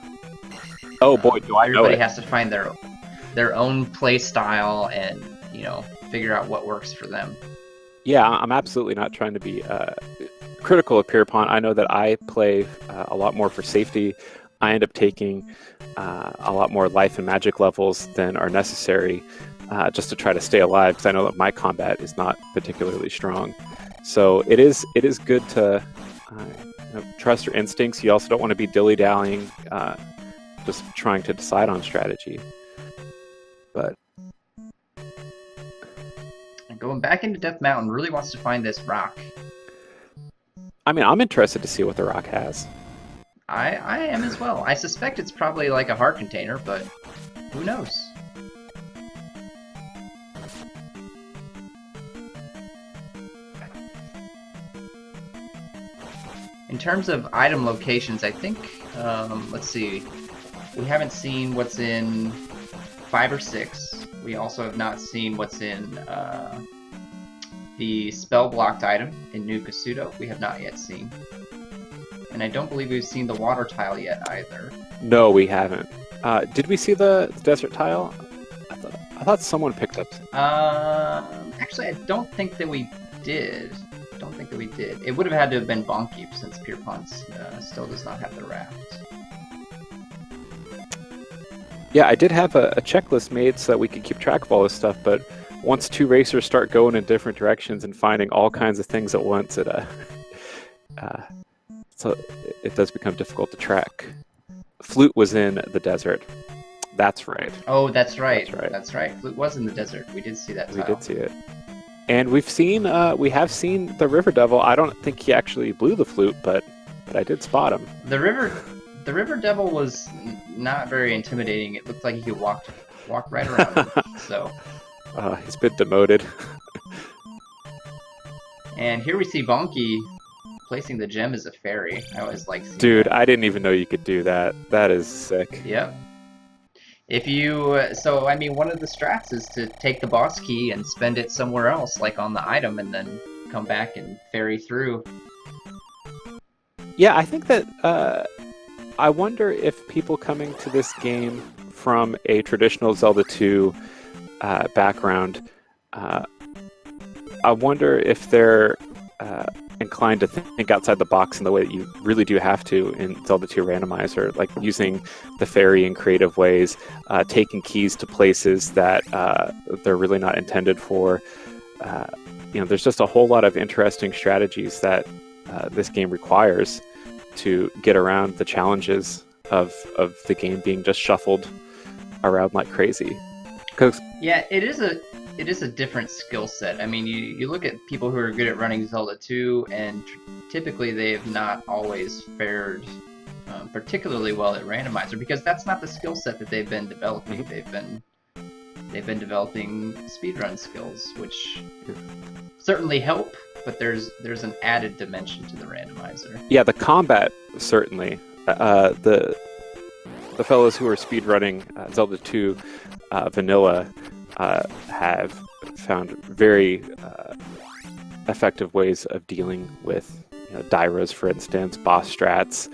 Speaker 2: Oh boy, do I know
Speaker 1: Everybody
Speaker 2: it.
Speaker 1: has to find their own play style and, figure out what works for them.
Speaker 2: Yeah, I'm absolutely not trying to be critical of Pierpont. I know that I play a lot more for safety. I end up taking a lot more life and magic levels than are necessary just to try to stay alive, because I know that my combat is not particularly strong. So it is good to trust your instincts. You also don't want to be dilly-dallying, just trying to decide on strategy. But
Speaker 1: And going back into Death Mountain really wants to find this rock.
Speaker 2: I mean, I'm interested to see what the rock has.
Speaker 1: I am as well. I suspect it's probably like a heart container, but who knows? In terms of item locations, I think, let's see, we haven't seen what's in 5 or 6. We also have not seen what's in the spell-blocked item in New Kasuto. We have not yet seen. And I don't believe we've seen the water tile yet either.
Speaker 2: No, we haven't. Did we see the desert tile? I thought someone picked up.
Speaker 1: Actually, I don't think that we did. It would have had to have been Vonkie, since Pierpont still does not have the raft.
Speaker 2: Yeah, I did have a checklist made so that we could keep track of all this stuff, but once two racers start going in different directions and finding all kinds of things at once, so it does become difficult to track. Flute was in the desert. That's right.
Speaker 1: Oh, that's right.
Speaker 2: That's right.
Speaker 1: Flute was in the desert. We did see that tile.
Speaker 2: We did see it. And we have seen the River Devil. I don't think he actually blew the flute, but I did spot him.
Speaker 1: The River Devil was not very intimidating. It looked like he could walk right around him. So.
Speaker 2: He's been demoted.
Speaker 1: And here we see Vonkie placing the gem as a fairy. I always like seeing
Speaker 2: Dude,
Speaker 1: that.
Speaker 2: I didn't even know you could do that. That is sick.
Speaker 1: Yep. If you, so I mean, one of the strats is to take the boss key and spend it somewhere else, like on the item, and then come back and ferry through.
Speaker 2: Yeah, I think that I wonder if people coming to this game from a traditional Zelda 2 background, I wonder if they're inclined to think outside the box in the way that you really do have to in Zelda 2 Randomizer, like using the fairy in creative ways, taking keys to places that they're really not intended for. There's just a whole lot of interesting strategies that this game requires to get around the challenges of the game being just shuffled around like crazy.
Speaker 1: Yeah, it is a different skill set. I mean, you look at people who are good at running Zelda 2, and typically they have not always fared particularly well at Randomizer, because that's not the skill set that they've been developing. They've been developing speedrun skills, which certainly help, but there's an added dimension to the Randomizer.
Speaker 2: Yeah, the combat certainly. The fellows who are speedrunning Zelda 2 Vanilla have found very effective ways of dealing with Dairas, for instance, boss strats.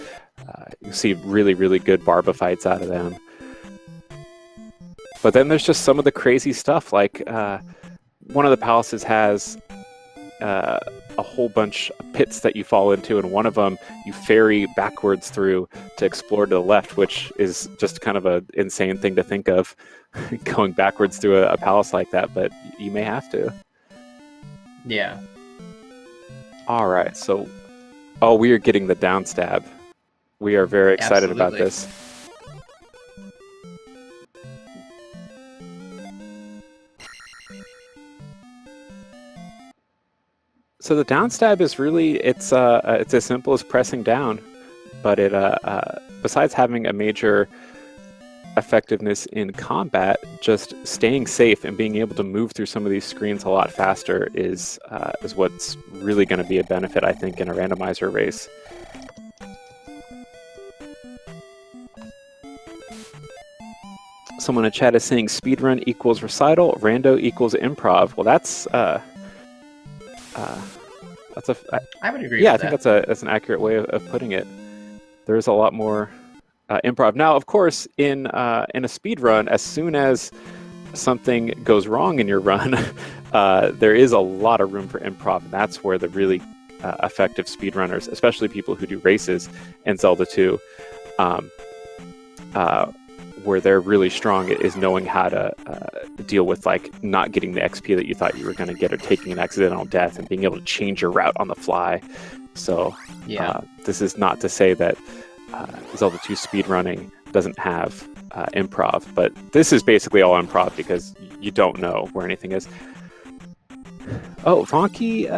Speaker 2: You see really, really good Barba fights out of them. But then there's just some of the crazy stuff, like one of the palaces has a whole bunch of pits that you fall into, and one of them you ferry backwards through to explore to the left, which is just kind of an insane thing to think of, going backwards through a palace like that, but you may have to.
Speaker 1: Yeah.
Speaker 2: All right, so we are getting the down stab. We are very excited about this. So the down stab is really, it's as simple as pressing down, but it besides having a major effectiveness in combat, just staying safe and being able to move through some of these screens a lot faster is what's really going to be a benefit, I think, in a randomizer race. Someone in chat is saying speedrun equals recital, rando equals improv. Well, that's
Speaker 1: I would agree.
Speaker 2: Yeah,
Speaker 1: with
Speaker 2: I think that's an accurate way of putting it. There's a lot more improv. Now, of course, in a speed run, as soon as something goes wrong in your run, there is a lot of room for improv. And that's where the really effective speedrunners, especially people who do races in Zelda 2, where they're really strong, is knowing how to deal with like not getting the XP that you thought you were going to get, or taking an accidental death, and being able to change your route on the fly. So
Speaker 1: yeah,
Speaker 2: this is not to say that Zelda 2 speedrunning doesn't have improv, but this is basically all improv because you don't know where anything is. Oh, Vonkie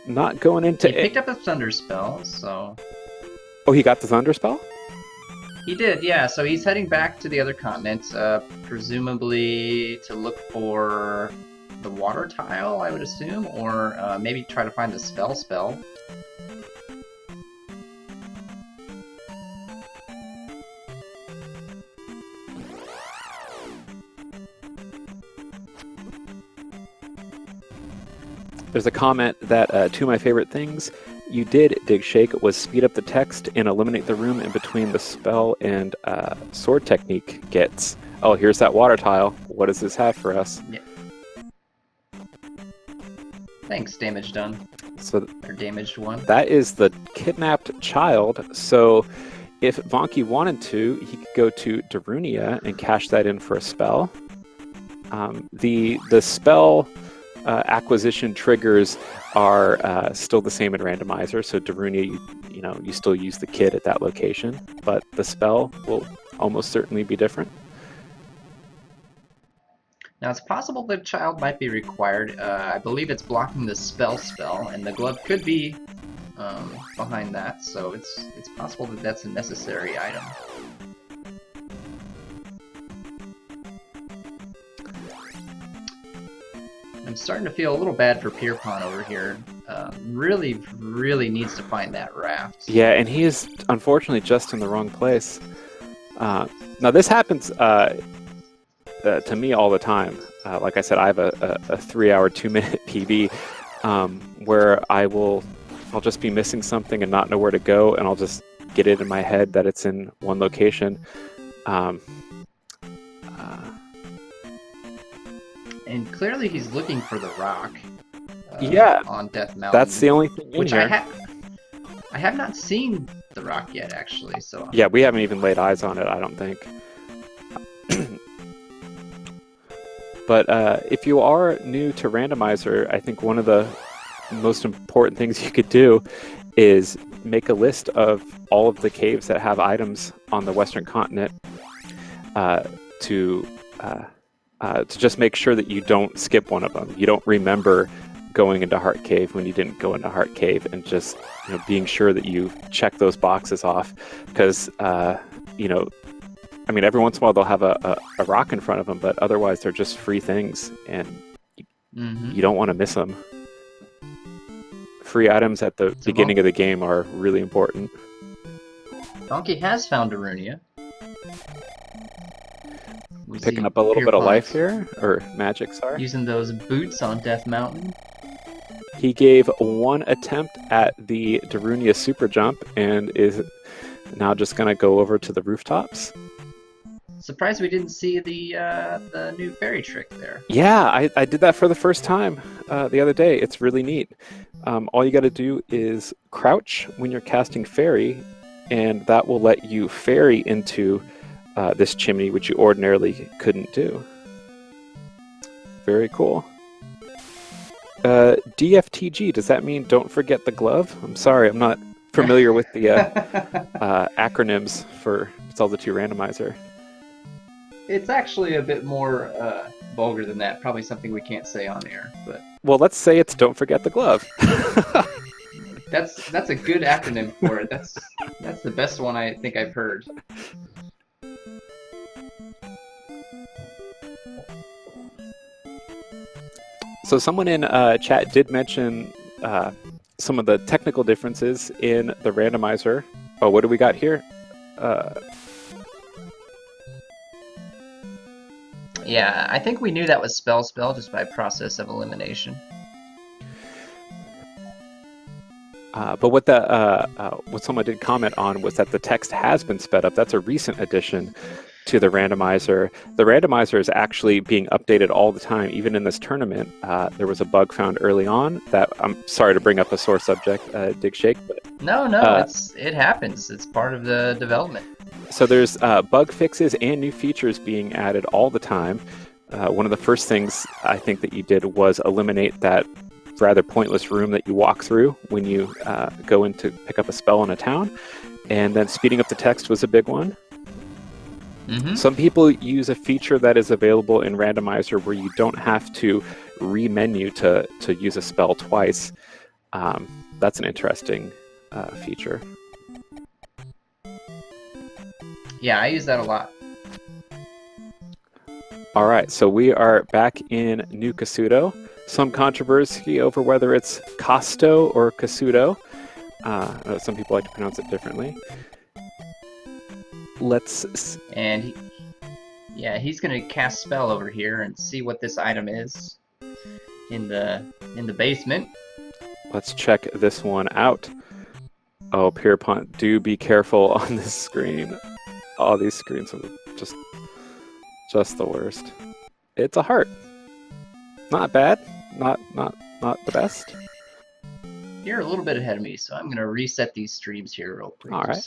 Speaker 2: not going into
Speaker 1: he picked up a thunder spell, so...
Speaker 2: Oh, he got the thunder spell?
Speaker 1: He did, yeah. So he's heading back to the other continent, presumably to look for the water tile, I would assume, or maybe try to find the spell.
Speaker 2: There's a comment that two of my favorite things you did, Dig Shake, was speed up the text and eliminate the room in between the spell and sword technique gets. Oh, here's that water tile. What does this have for us?
Speaker 1: Yeah. Thanks, Damage Done.
Speaker 2: So,
Speaker 1: or Damaged One.
Speaker 2: That is the kidnapped child. So if Vonkie wanted to, he could go to Darunia and cash that in for a spell. The spell acquisition triggers are still the same in Randomizer, so Darunia, you still use the kid at that location, but the spell will almost certainly be different.
Speaker 1: Now it's possible the child might be required. I believe it's blocking the spell, and the glove could be behind that, so it's possible that that's a necessary item. I'm starting to feel a little bad for Pierpont over here. Really needs to find that raft.
Speaker 2: Yeah, and he is unfortunately just in the wrong place. Now this happens to me all the time. Like I said, I have a 3-hour, 2-minute PB where I will I'll just be missing something and not know where to go, and I'll just get it in my head that it's in one location.
Speaker 1: And clearly he's looking for the rock.
Speaker 2: Yeah,
Speaker 1: on Death Mountain.
Speaker 2: That's the only thing in
Speaker 1: which
Speaker 2: here.
Speaker 1: I have not seen the rock yet, actually. So
Speaker 2: yeah, we haven't even laid eyes on it, I don't think. But if you are new to Randomizer, I think one of the most important things you could do is make a list of all of the caves that have items on the Western continent to just make sure that you don't skip one of them. You don't remember going into Heart Cave when you didn't go into Heart Cave, and just being sure that you check those boxes off, because every once in a while they'll have a rock in front of them, but otherwise they're just free things, and you don't want to miss them. Free items at the beginning of the game are really important.
Speaker 1: Vonkie has found Darunia.
Speaker 2: Picking up a little bit of life here, or magic, sorry.
Speaker 1: Using those boots on Death Mountain.
Speaker 2: He gave one attempt at the Darunia super jump and is now just going to go over to the rooftops.
Speaker 1: Surprised we didn't see the new fairy trick there.
Speaker 2: Yeah, I did that for the first time the other day. It's really neat. All you got to do is crouch when you're casting fairy, and that will let you fairy into this chimney, which you ordinarily couldn't do. Very cool. DFTG, does that mean don't forget the glove? I'm sorry, I'm not familiar with the acronyms for Zelda 2 Randomizer.
Speaker 1: It's actually a bit more vulgar than that. Probably something we can't say on air. But
Speaker 2: well, let's say it's don't forget the glove.
Speaker 1: That's a good acronym for it. That's the best one I think I've heard.
Speaker 2: So someone in chat did mention some of the technical differences in the randomizer. Oh, what do we got here?
Speaker 1: Yeah, I think we knew that was spell just by process of elimination.
Speaker 2: But what what someone did comment on was that the text has been sped up. That's a recent addition to the randomizer. The randomizer is actually being updated all the time, even in this tournament. There was a bug found early on that, I'm sorry to bring up a sore subject, Dig Shake. But,
Speaker 1: no, it happens. It's part of the development.
Speaker 2: So there's bug fixes and new features being added all the time. One of the first things I think that you did was eliminate that rather pointless room that you walk through when you go in to pick up a spell in a town. And then speeding up the text was a big one. Mm-hmm. Some people use a feature that is available in Randomizer where you don't have to re-menu to use a spell twice. That's an interesting feature.
Speaker 1: Yeah, I use that a lot.
Speaker 2: All right, so we are back in New Kasuto. Some controversy over whether it's Casto or Kasuto. I know some people like to pronounce it differently.
Speaker 1: And he's gonna cast spell over here and see what this item is in the basement.
Speaker 2: Let's check this one out. Oh, Pierpont, do be careful on this screen. All these screens are just the worst. It's a heart. Not bad. Not the best.
Speaker 1: You're a little bit ahead of me, so I'm gonna reset these streams here real quick.
Speaker 2: All right.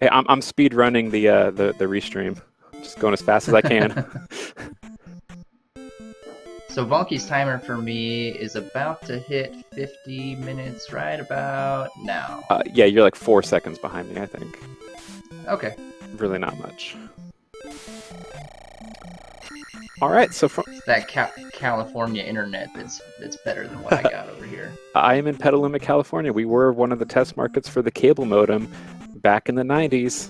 Speaker 2: Hey, I'm speed running the restream. Just going as fast as I can.
Speaker 1: So Vonkie's timer for me is about to hit 50 minutes right about now.
Speaker 2: Yeah, you're like 4 seconds behind me, I think.
Speaker 1: Okay.
Speaker 2: Really not much. All right, so from
Speaker 1: that California internet that's better than what I got over here.
Speaker 2: I am in Petaluma, California. We were one of the test markets for the cable modem back in the 90s.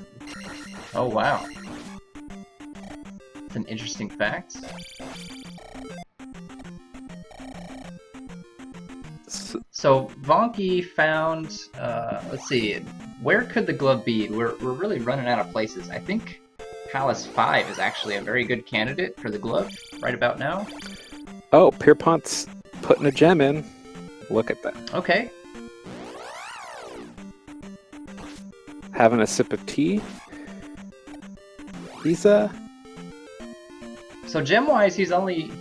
Speaker 1: Oh wow. That's an interesting fact. So Vonkie found, let's see, where could the glove be? We're really running out of places. I think Palace 5 is actually a very good candidate for the glove right about now.
Speaker 2: Oh, Pierpont's putting a gem in. Look at that.
Speaker 1: Okay.
Speaker 2: having a sip of tea. He's
Speaker 1: So gem-wise, he's only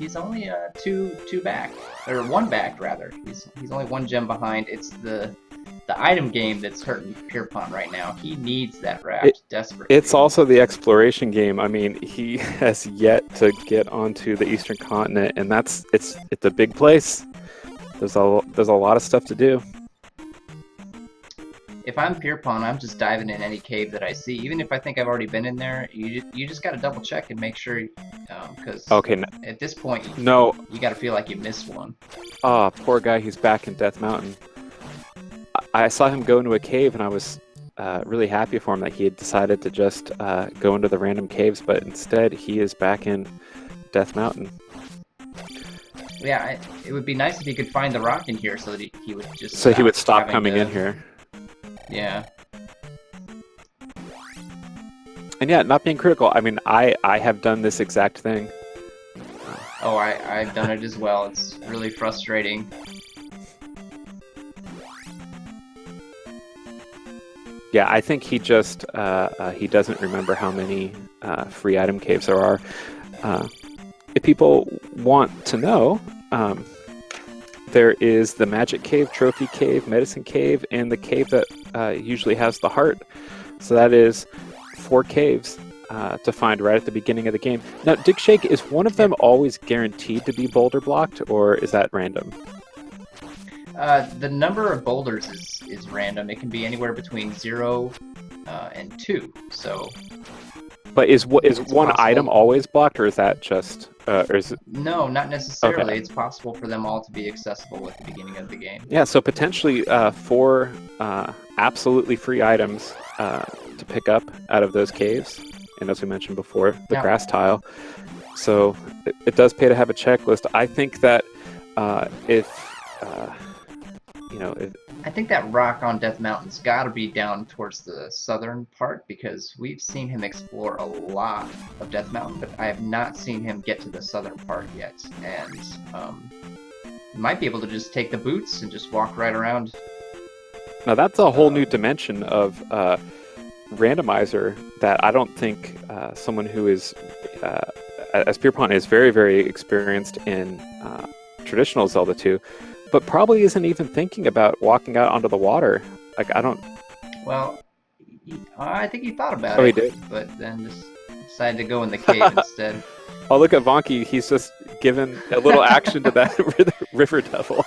Speaker 1: two back, or one back rather. He's only one gem behind. It's the item game that's hurting Pierpont right now. He needs that raft desperately.
Speaker 2: It's also the exploration game. I mean, he has yet to get onto the eastern continent, and it's a big place. There's a lot of stuff to do.
Speaker 1: If I'm Pierpont, I'm just diving in any cave that I see, even if I think I've already been in there. You just got to double check and make sure, because at this point, you got to feel like you missed one.
Speaker 2: Oh, poor guy. He's back in Death Mountain. I saw him go into a cave, and I was really happy for him that he had decided to just go into the random caves, but instead he is back in Death Mountain.
Speaker 1: Yeah, it would be nice if he could find the rock in here so that he would just.
Speaker 2: So he would stop coming in here.
Speaker 1: Yeah.
Speaker 2: And yeah, not being critical. I mean, I have done this exact thing.
Speaker 1: Oh, I've done it as well. It's really frustrating.
Speaker 2: Yeah, I think he just he doesn't remember how many free item caves there are. If people want to know, there is the Magic Cave, Trophy Cave, Medicine Cave, and the cave that usually has the heart. So that is 4 caves to find right at the beginning of the game. Now, Dig Shake, is one of them always guaranteed to be boulder blocked, or is that random?
Speaker 1: The number of boulders is random. It can be anywhere between 0 and 2. So.
Speaker 2: But is one item always blocked, or is that just, or is it?
Speaker 1: No, not necessarily.
Speaker 2: Okay.
Speaker 1: It's possible for them all to be accessible at the beginning of the game.
Speaker 2: Yeah, so potentially 4 absolutely free items to pick up out of those caves, and as we mentioned before, the grass tile. So it does pay to have a checklist. I think that
Speaker 1: I think that rock on Death Mountain's got to be down towards the southern part, because we've seen him explore a lot of Death Mountain, but I have not seen him get to the southern part yet. And you might be able to just take the boots and just walk right around.
Speaker 2: Now that's a whole new dimension of randomizer that I don't think someone who is, as Pierpont is very, very experienced in traditional Zelda 2, but probably isn't even thinking about walking out onto the water. Like, I don't...
Speaker 1: Well, I think he thought about
Speaker 2: it.
Speaker 1: He
Speaker 2: did?
Speaker 1: But then just decided to go in the cave instead.
Speaker 2: Oh, look at Vonkie. He's just given a little action to that river devil.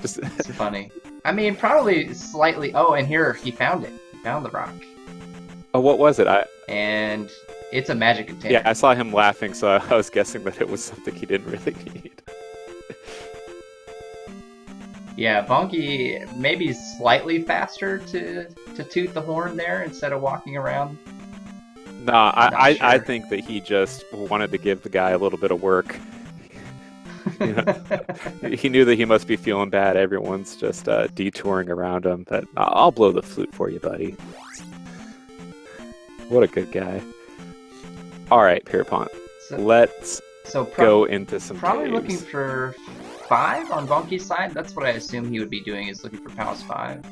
Speaker 1: It's funny. I mean, probably slightly... Oh, and here, he found it. He found the rock.
Speaker 2: Oh, what was it?
Speaker 1: And it's a magic container.
Speaker 2: Yeah, I saw him laughing, so I was guessing that it was something he didn't really need.
Speaker 1: Yeah, Vonkie maybe slightly faster to toot the horn there instead of walking around.
Speaker 2: Nah, I think that he just wanted to give the guy a little bit of work. You know, he knew that he must be feeling bad. Everyone's just detouring around him. But I'll blow the flute for you, buddy. What a good guy. All right, Pierpont. Let's go into some
Speaker 1: Probably
Speaker 2: caves.
Speaker 1: Looking for 5 on Vonkie's side. That's what I assume he would be doing, is looking for Palace 5.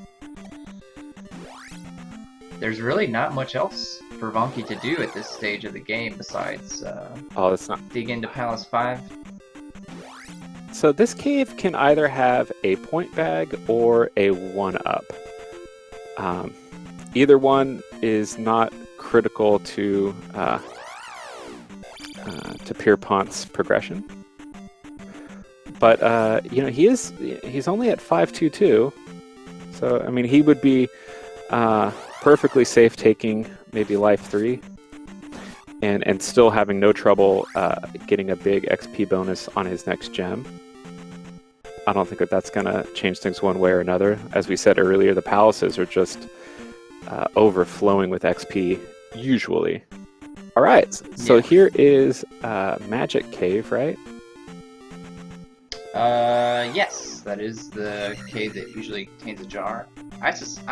Speaker 1: There's really not much else for Vonkie to do at this stage of the game besides
Speaker 2: that's not
Speaker 1: dig into Palace 5.
Speaker 2: So this cave can either have a point bag or a 1-up. Either one is not critical to Pierpont's progression. But he's only at 522, so I mean he would be perfectly safe taking maybe life 3 and still having no trouble getting a big XP bonus on his next gem. I don't think that that's going to change things one way or another. As we said earlier, the palaces are just overflowing with XP, usually. All right, so here is Magic Cave, right?
Speaker 1: Yes, that is the cave that usually contains a jar. I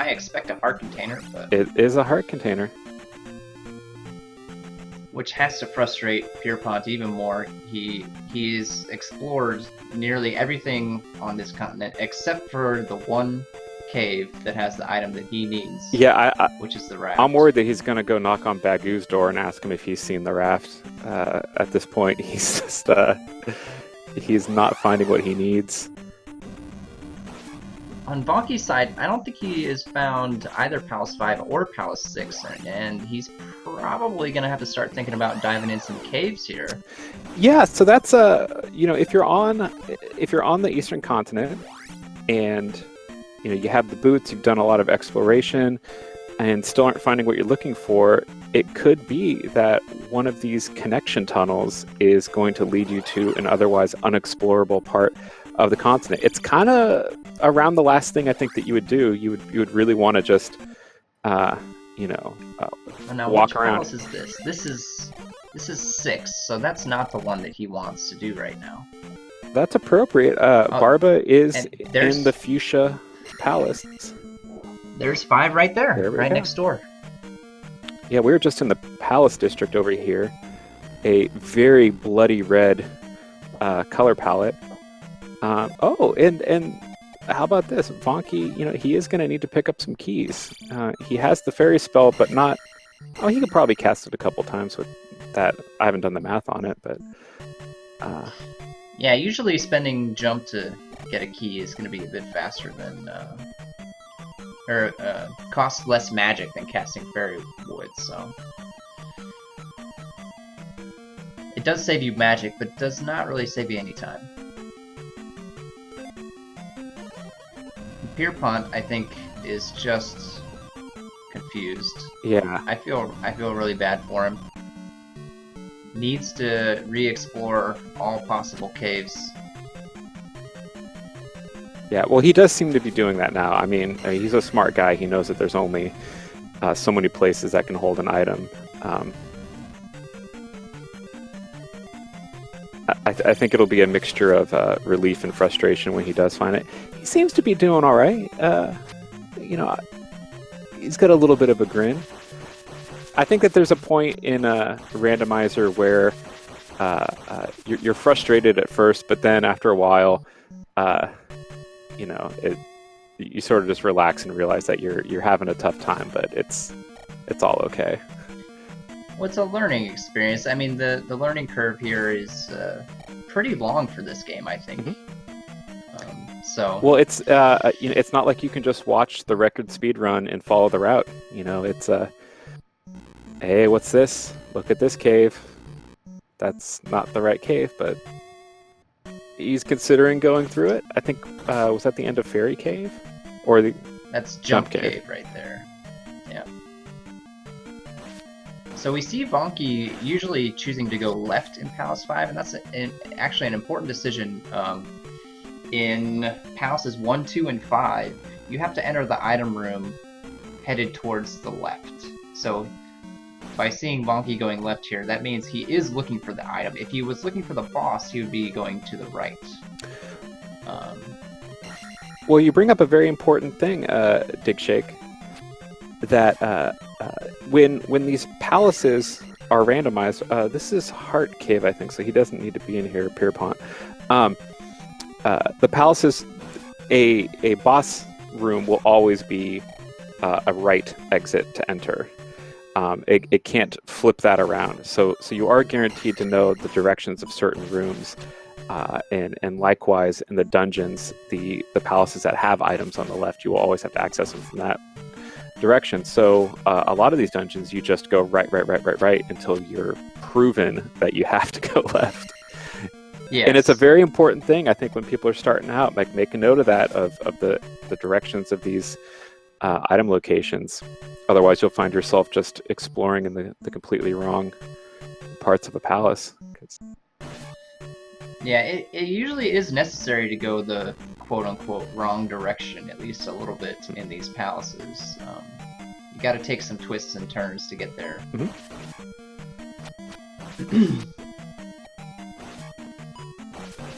Speaker 1: expect a heart container, but...
Speaker 2: It is a heart container.
Speaker 1: Which has to frustrate Pierpont even more. He's explored nearly everything on this continent except for the one cave that has the item that he needs.
Speaker 2: Yeah,
Speaker 1: which is the raft.
Speaker 2: I'm worried that he's going to go knock on Bagoo's door and ask him if he's seen the raft. At this point, he's just he's not finding what he needs.
Speaker 1: On Vonkie's side, I don't think he has found either Palace 5 or Palace 6, and he's probably going to have to start thinking about diving in some caves here.
Speaker 2: Yeah, so that's if you're on the Eastern Continent and you have the boots, you've done a lot of exploration and still aren't finding what you're looking for, it could be that one of these connection tunnels is going to lead you to an otherwise unexplorable part of the continent. It's kind of around the last thing I think that you would do. You would really want to just
Speaker 1: now,
Speaker 2: walk
Speaker 1: which
Speaker 2: around.
Speaker 1: Palace is this? This is 6, so that's not the one that he wants to do right now.
Speaker 2: That's appropriate. Barba is in the Fuchsia Palace.
Speaker 1: There's 5 right there, right next door.
Speaker 2: Yeah, we were just in the Palace District over here. A very bloody red color palette. And how about this? Vonkie, he is going to need to pick up some keys. He has the fairy spell, but not... Oh, he could probably cast it a couple times with that. I haven't done the math on it, but...
Speaker 1: Yeah, usually spending jump to get a key is going to be a bit faster than... costs less magic than casting fairy wood, so... It does save you magic, but does not really save you any time. Pierpont, I think, is just confused.
Speaker 2: Yeah.
Speaker 1: I feel really bad for him. Needs to re-explore all possible caves.
Speaker 2: Yeah, well, he does seem to be doing that now. I mean, he's a smart guy. He knows that there's only so many places that can hold an item. I think it'll be a mixture of relief and frustration when he does find it. He seems to be doing all right. He's got a little bit of a grin. I think that there's a point in a randomizer where you're frustrated at first, but then after a while, you sort of just relax and realize that you're having a tough time, but it's all okay.
Speaker 1: Well, it's a learning experience. I mean, the learning curve here is pretty long for this game, I think.
Speaker 2: Mm-hmm.
Speaker 1: Well,
Speaker 2: it's it's not like you can just watch the record speed run and follow the route. It's hey, what's this? Look at this cave. That's not the right cave, but he's considering going through it. I think was that the end of Fairy Cave, or
Speaker 1: that's Jump Cave right there. Yeah. So we see Vonkie usually choosing to go left in Palace 5, and that's actually an important decision. In Palaces 1, 2, and 5, you have to enter the item room headed towards the left. So by seeing Vonkie going left here, that means he is looking for the item. If he was looking for the boss, he would be going to the right.
Speaker 2: Well, you bring up a very important thing, Dig Shake, that when these palaces are randomized, this is Heart Cave, I think, so he doesn't need to be in here, Pierpont. The palaces, a boss room will always be a right exit to enter. It can't flip that around. So you are guaranteed to know the directions of certain rooms. And likewise, in the dungeons, the palaces that have items on the left, you will always have to access them from that direction. So a lot of these dungeons, you just go right until you're proven that you have to go left. Yes. And it's a very important thing, I think, when people are starting out. Like, make a note of that, of the directions of these item locations. Otherwise, you'll find yourself just exploring in the completely wrong parts of a palace.
Speaker 1: Yeah, it usually is necessary to go the quote-unquote wrong direction, at least a little bit, in these palaces. You got to take some twists and turns to get there.
Speaker 2: Mm-hmm.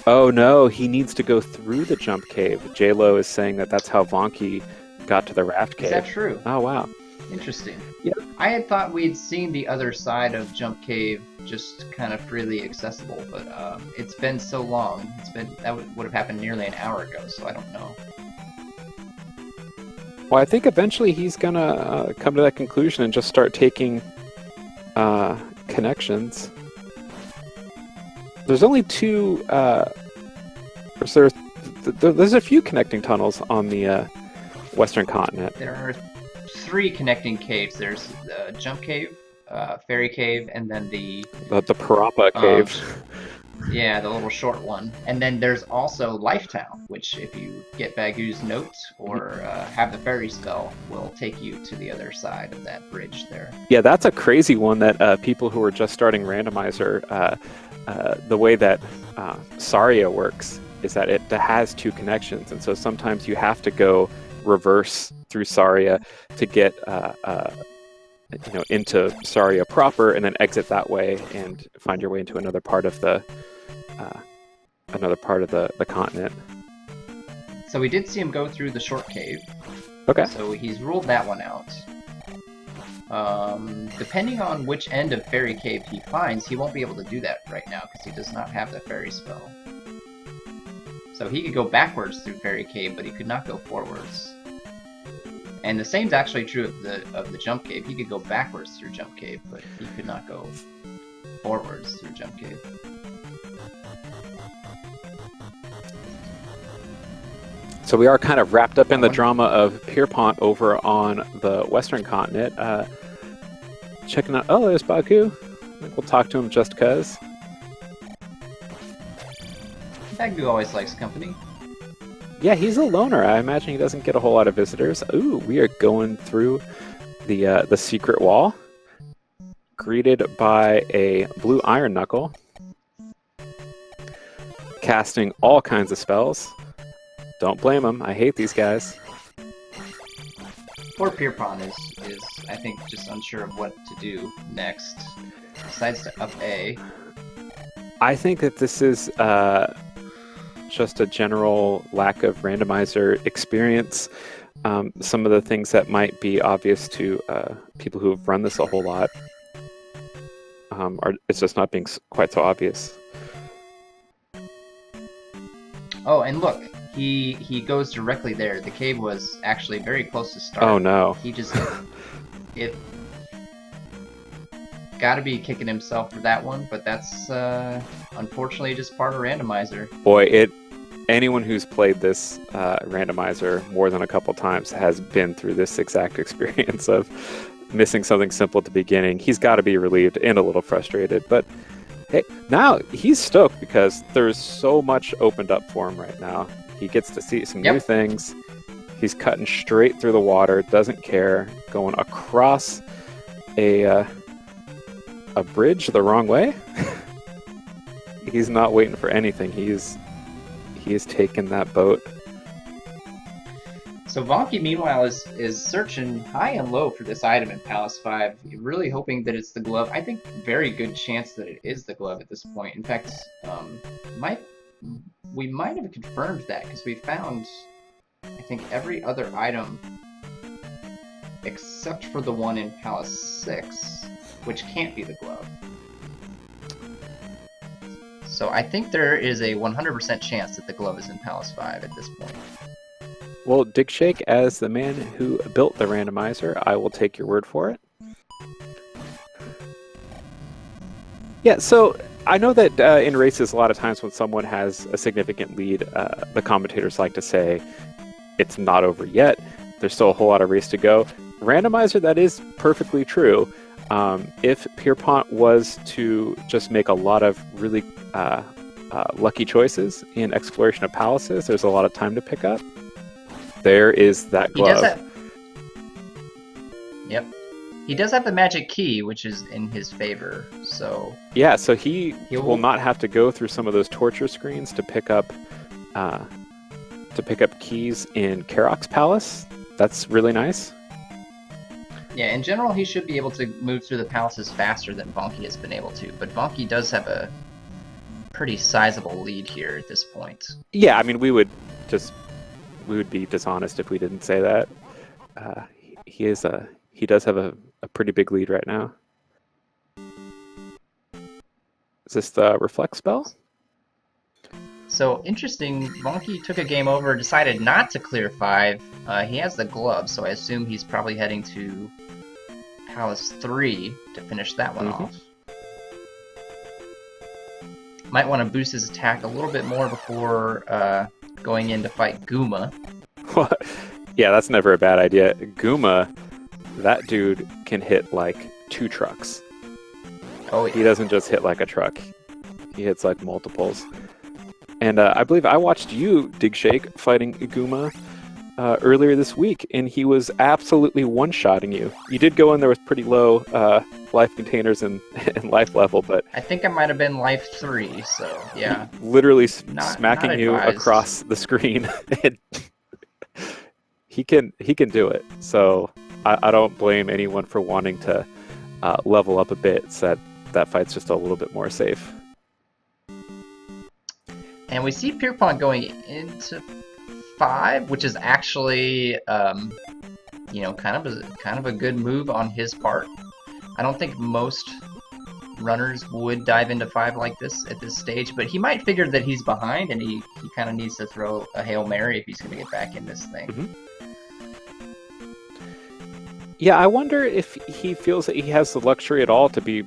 Speaker 2: Oh no, he needs to go through the jump cave. J-Lo is saying that that's how Vonkie got to the raft cave.
Speaker 1: Is that true?
Speaker 2: Oh wow.
Speaker 1: Interesting.
Speaker 2: Yeah.
Speaker 1: I had thought we'd seen the other side of Jump Cave just kind of freely accessible, but it's been so long. That would have happened nearly an hour ago, so I don't know.
Speaker 2: Well, I think eventually he's gonna come to that conclusion and just start taking connections. There's only two. There's a few connecting tunnels on the western continent.
Speaker 1: There are 3 connecting caves. There's the Jump Cave, Fairy Cave, and then the
Speaker 2: Parappa Cave.
Speaker 1: Yeah, the little short one. And then there's also Lifetown, which if you get Bagu's note or have the fairy spell, will take you to the other side of that bridge there.
Speaker 2: Yeah, that's a crazy one that people who are just starting Randomizer, the way that Saria works is that it has 2 connections, and so sometimes you have to go reverse through Saria to get into Saria proper, and then exit that way and find your way into another part of the continent.
Speaker 1: So we did see him go through the short cave.
Speaker 2: Okay.
Speaker 1: So he's ruled that one out. Depending on which end of Fairy Cave he finds, he won't be able to do that right now because he does not have the fairy spell. So he could go backwards through Fairy Cave, but he could not go forwards. And the same's actually true of the Jump Cave. He could go backwards through Jump Cave, but he could not go forwards through Jump Cave.
Speaker 2: So we are kind of wrapped up in the drama of Pierpont over on the western continent. Checking out. Oh, there's Baku. I think we'll talk to him just cause.
Speaker 1: Bagu always likes company.
Speaker 2: Yeah, he's a loner. I imagine he doesn't get a whole lot of visitors. Ooh, we are going through the secret wall, greeted by a blue iron knuckle, casting all kinds of spells. Don't blame him. I hate these guys.
Speaker 1: Poor Pierpont is I think just unsure of what to do next. Decides to up A.
Speaker 2: I think that this is just a general lack of randomizer experience. Some of the things that might be obvious to people who have run this a whole lot it's just not being quite so obvious.
Speaker 1: Oh, and look, he goes directly there. The cave was actually very close to start.
Speaker 2: Oh no!
Speaker 1: He just got to be kicking himself for that one, but that's unfortunately just part of randomizer.
Speaker 2: Boy, anyone who's played this randomizer more than a couple times has been through this exact experience of missing something simple at the beginning. He's got to be relieved and a little frustrated, but hey, now he's stoked because there's so much opened up for him right now. He gets to see some new things. He's cutting straight through the water, doesn't care, going across a bridge the wrong way. He's not waiting for anything. He is taking that boat.
Speaker 1: So Vonkie, meanwhile, is searching high and low for this item in Palace 5, really hoping that it's the glove. I think very good chance that it is the glove at this point. In fact, we might have confirmed that because we found, I think, every other item except for the one in Palace 6, which can't be the glove. So I think there is a 100% chance that the glove is in Palace 5 at this point.
Speaker 2: Well, Dick Shake, as the man who built the randomizer, I will take your word for it. Yeah, so I know that in races, a lot of times when someone has a significant lead, the commentators like to say, it's not over yet. There's still a whole lot of race to go. Randomizer, that is perfectly true. If Pierpont was to just make a lot of really lucky choices in exploration of palaces, there's a lot of time to pick up. There is that glove.
Speaker 1: He does have... Yep. He does have the magic key, which is in his favor, so...
Speaker 2: Yeah, so he will not have to go through some of those torture screens to pick up keys in Karok's palace. That's really nice.
Speaker 1: Yeah, in general, he should be able to move through the palaces faster than Vonkie has been able to, but Vonkie does have a pretty sizable lead here at this point.
Speaker 2: Yeah, I mean, we would be dishonest if we didn't say that. He does have a pretty big lead right now. Is this the reflect spell?
Speaker 1: So interesting, Vonkie took a game over, decided not to clear 5. He has the glove, so I assume he's probably heading to Palace 3 to finish that one off. Might want to boost his attack a little bit more before going in to fight Guma.
Speaker 2: Yeah, that's never a bad idea. Guma, that dude can hit like 2 trucks.
Speaker 1: Oh, yeah.
Speaker 2: He doesn't just hit like a truck. He hits like multiples. And I believe I watched you, Dig Shake, fighting Guma earlier this week, and he was absolutely one-shotting you. You did go in there with pretty low life containers and life level, but
Speaker 1: I think I might have been life 3, so yeah.
Speaker 2: Literally
Speaker 1: Not
Speaker 2: smacking you
Speaker 1: advised.
Speaker 2: across the screen. And he can do it. So I don't blame anyone for wanting to level up a bit, so that fight's just a little bit more safe.
Speaker 1: And we see Pierpont going into 5, which is actually, you know, kind of a good move on his part. I don't think most runners would dive into 5 like this at this stage, but he might figure that he's behind, and he kind of needs to throw a Hail Mary if he's going to get back in this thing.
Speaker 2: Mm-hmm. Yeah, I wonder if he feels that he has the luxury at all to be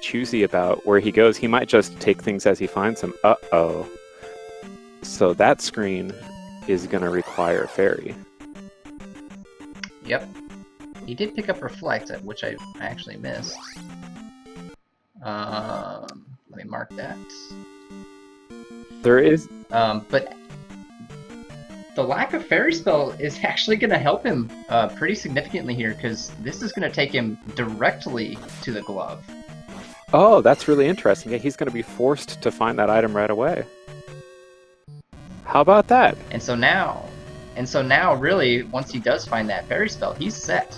Speaker 2: choosy about where he goes. He might just take things as he finds them. Uh-oh. So that screen is going to require a fairy.
Speaker 1: Yep. He did pick up Reflect, which I actually missed. Let me mark that.
Speaker 2: There is...
Speaker 1: But the lack of fairy spell is actually going to help him pretty significantly here, because this is going to take him directly to the glove.
Speaker 2: Oh, that's really interesting. Yeah, he's going to be forced to find that item right away. How about that?
Speaker 1: And so now, really, once he does find that fairy spell, he's set.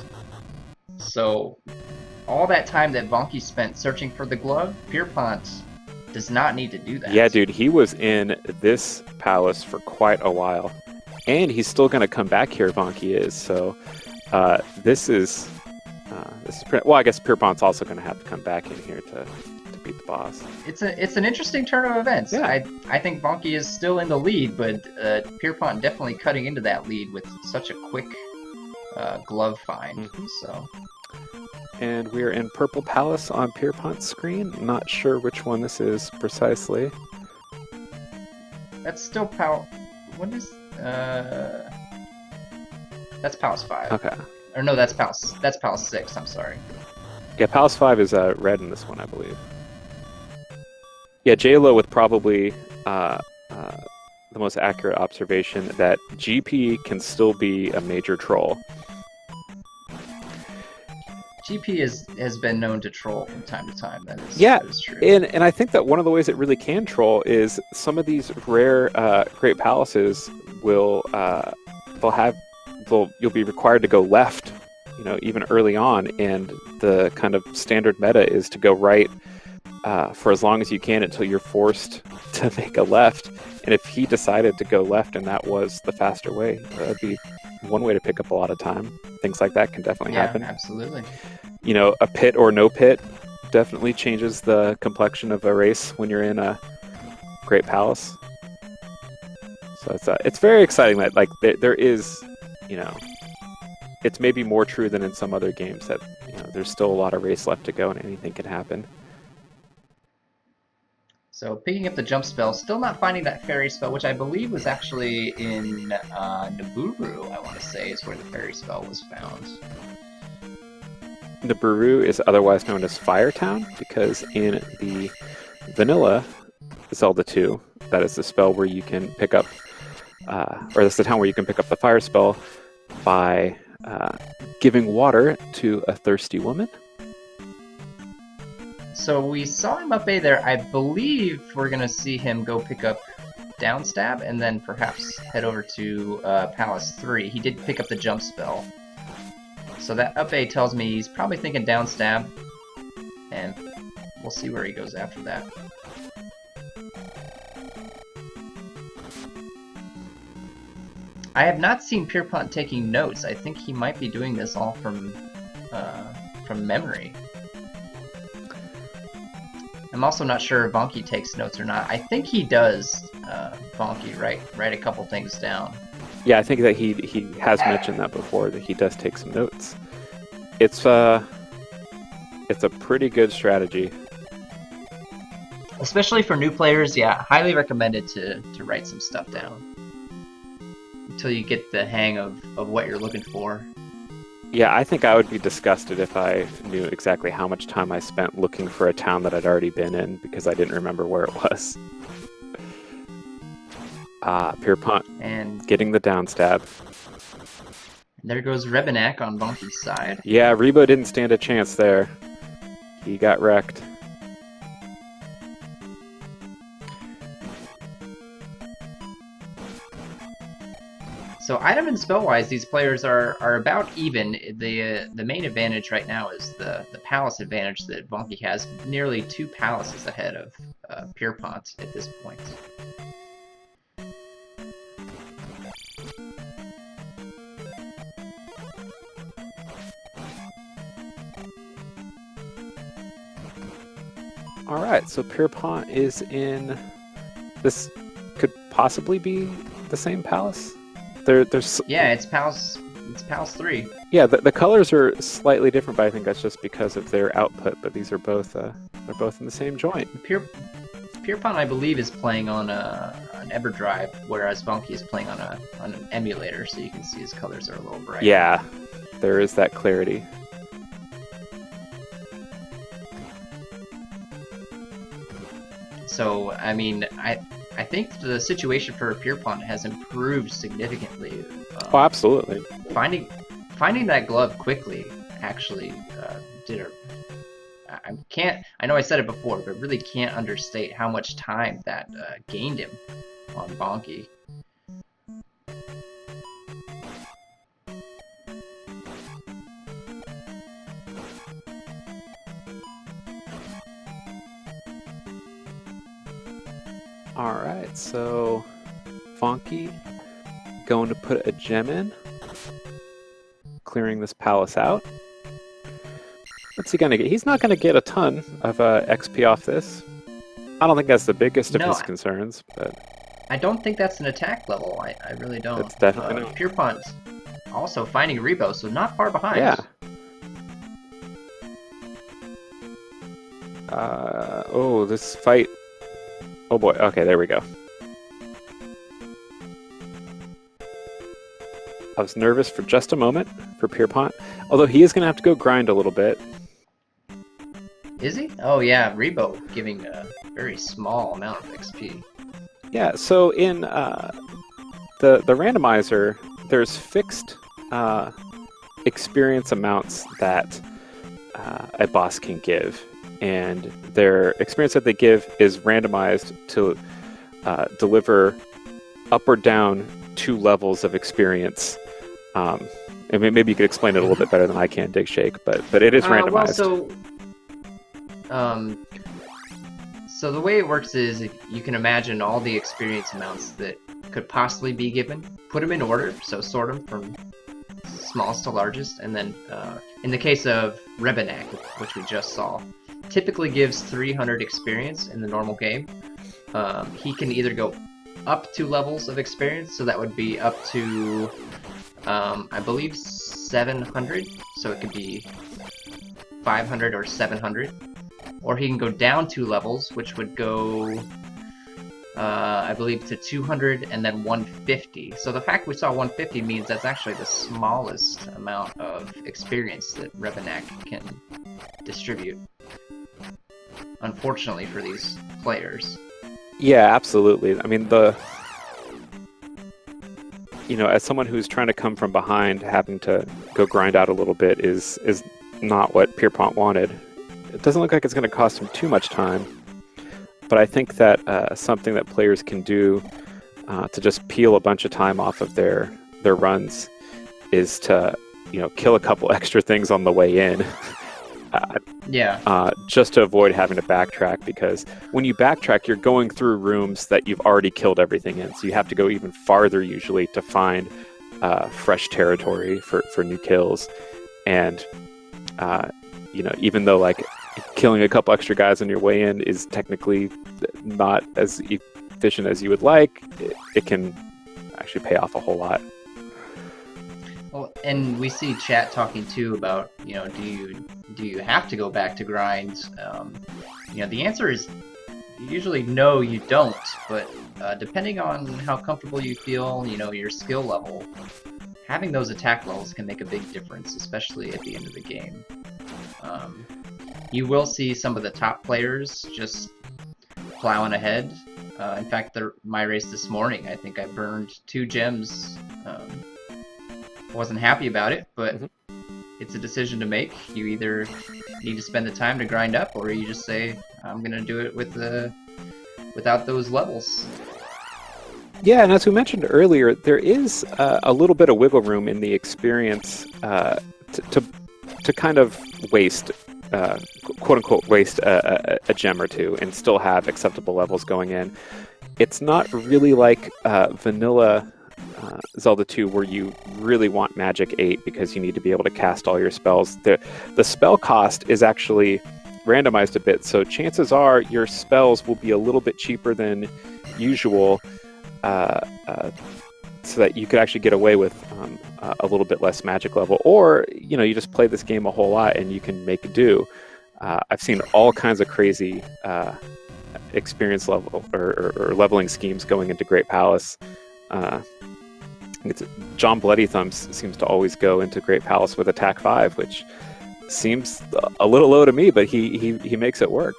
Speaker 1: So all that time that Vonkie spent searching for the glove, Pierpont does not need to do that.
Speaker 2: Yeah, dude, he was in this palace for quite a while. And he's still going to come back here, Vonkie is. So this is pretty, well, I guess Pierpont's also going to have to come back in here to beat the boss.
Speaker 1: It's an interesting turn of events.
Speaker 2: Yeah.
Speaker 1: I think Vonkie is still in the lead, but Pierpont definitely cutting into that lead with such a quick glove find.
Speaker 2: Mm-hmm.
Speaker 1: So.
Speaker 2: And we're in Purple Palace on Pierpont's screen. Not sure which one this is precisely.
Speaker 1: That's still What is? That's Palace 5.
Speaker 2: Okay.
Speaker 1: Or no, that's Palace 6. I'm sorry.
Speaker 2: Yeah, Palace 5 is red in this one, I believe. Yeah, J-Lo with probably the most accurate observation that GP can still be a major troll.
Speaker 1: GP has been known to troll from time to time. That is true.
Speaker 2: And I think that one of the ways it really can troll is some of these rare great palaces will you'll be required to go left, you know, even early on, and the kind of standard meta is to go right for as long as you can until you're forced to make a left. And if he decided to go left and that was the faster way, that would be one way to pick up a lot of time. Things like that can definitely happen.
Speaker 1: Absolutely.
Speaker 2: You know, a pit or no pit definitely changes the complexion of a race when you're in a great palace. So it's very exciting that like there is, you know, it's maybe more true than in some other games that, you know, there's still a lot of race left to go and anything can happen.
Speaker 1: So picking up the jump spell, still not finding that fairy spell, which I believe was actually in Nibiru, I want to say, is where the fairy spell was found.
Speaker 2: Nibiru is otherwise known as Firetown because in the vanilla Zelda 2, that is the spell where you can pick up, or that's the town where you can pick up the fire spell by giving water to a thirsty woman.
Speaker 1: So we saw him up A there. I believe we're going to see him go pick up Downstab and then perhaps head over to Palace 3. He did pick up the jump spell. So that up A tells me he's probably thinking Downstab, and we'll see where he goes after that. I have not seen Pierpont taking notes. I think he might be doing this all from memory. I'm also not sure if Vonkie takes notes or not. I think he does, Vonkie, write a couple things down.
Speaker 2: Yeah, I think that he has mentioned that before, that he does take some notes. It's a pretty good strategy.
Speaker 1: Especially for new players, yeah, highly recommended to write some stuff down until you get the hang of what you're looking for.
Speaker 2: Yeah, I think I would be disgusted if I knew exactly how much time I spent looking for a town that I'd already been in because I didn't remember where it was. Pierpont.
Speaker 1: And
Speaker 2: getting the downstab.
Speaker 1: There goes Rebenak on Vonkie's side.
Speaker 2: Yeah, Rebo didn't stand a chance there. He got wrecked.
Speaker 1: So item and spell-wise, these players are about even. The main advantage right now is the palace advantage that Vonkie has. Nearly 2 palaces ahead of Pierpont at this point.
Speaker 2: Alright, so Pierpont is in... This could possibly be the same palace? There's
Speaker 1: Yeah, it's palace 3.
Speaker 2: Yeah, the colors are slightly different, but I think that's just because of their output. But these are both they're both in the same joint.
Speaker 1: Pierpont, I believe, is playing on an EverDrive, whereas Vonkie is playing on an emulator, so you can see his colors are a little bright.
Speaker 2: Yeah, there is that clarity.
Speaker 1: So, I mean, I think the situation for Pierpont has improved significantly.
Speaker 2: Oh, absolutely.
Speaker 1: Finding that glove quickly actually did a... I know I said it before, but really can't understate how much time that gained him on Vonkie.
Speaker 2: Alright, so Vonkie going to put a gem in, clearing this palace out. What's he going to get? He's not going to get a ton of XP off this. I don't think that's the biggest of his concerns, but...
Speaker 1: I don't think that's an attack level. I really don't.
Speaker 2: It's definitely not.
Speaker 1: Pierpont also finding Rebo, so not far behind.
Speaker 2: Yeah. Oh, this fight... Oh boy, okay, there we go. I was nervous for just a moment for Pierpont, although he is going to have to go grind a little bit.
Speaker 1: Is he? Oh yeah, Rebo giving a very small amount of XP.
Speaker 2: Yeah, so in the randomizer, there's fixed experience amounts that a boss can give. And their experience that they give is randomized to deliver up or down 2 levels of experience. I mean, maybe you could explain it a little bit better than I can, Dig Shake, but it is randomized.
Speaker 1: So the way it works is you can imagine all the experience amounts that could possibly be given, put them in order, so sort them from smallest to largest, and then in the case of Rebenak, which we just saw, typically gives 300 experience in the normal game. He can either go up 2 levels of experience, so that would be up to, I believe, 700, so it could be 500 or 700. Or he can go down 2 levels, which would go, I believe, to 200 and then 150. So the fact we saw 150 means that's actually the smallest amount of experience that Rebenak can distribute. Unfortunately for these players.
Speaker 2: Yeah, absolutely. I mean, as someone who's trying to come from behind, having to go grind out a little bit is not what Pierpont wanted. It doesn't look like it's going to cost him too much time, but I think that something that players can do to just peel a bunch of time off of their runs is to, kill a couple extra things on the way in. Just to avoid having to backtrack, because when you backtrack, you're going through rooms that you've already killed everything in, so you have to go even farther usually to find fresh territory for new kills. And even though killing a couple extra guys on your way in is technically not as efficient as you would like, it can actually pay off a whole lot.
Speaker 1: Well, and we see chat talking too about, you know, do you have to go back to grinds? You know, the answer is usually no, you don't. But depending on how comfortable you feel, you know, your skill level, having those attack levels can make a big difference, especially at the end of the game. You will see some of the top players just plowing ahead. In fact, my race this morning, I think I burned 2 gems. Wasn't happy about it, but it's a decision to make. You either need to spend the time to grind up, or you just say, I'm gonna do it without those levels.
Speaker 2: Yeah, and as we mentioned earlier, there is a little bit of wiggle room in the experience to kind of waste, quote-unquote, waste a gem or two and still have acceptable levels going in. It's not really like vanilla Zelda 2 where you really want Magic 8 because you need to be able to cast all your spells. The spell cost is actually randomized a bit, so chances are your spells will be a little bit cheaper than usual, so that you could actually get away with a little bit less magic level, or you know, you just play this game a whole lot and you can make do. I've seen all kinds of crazy experience level or leveling schemes going into Great Palace. John Bloody Thumbs seems to always go into Great Palace with Attack 5, which seems a little low to me, but he makes it work.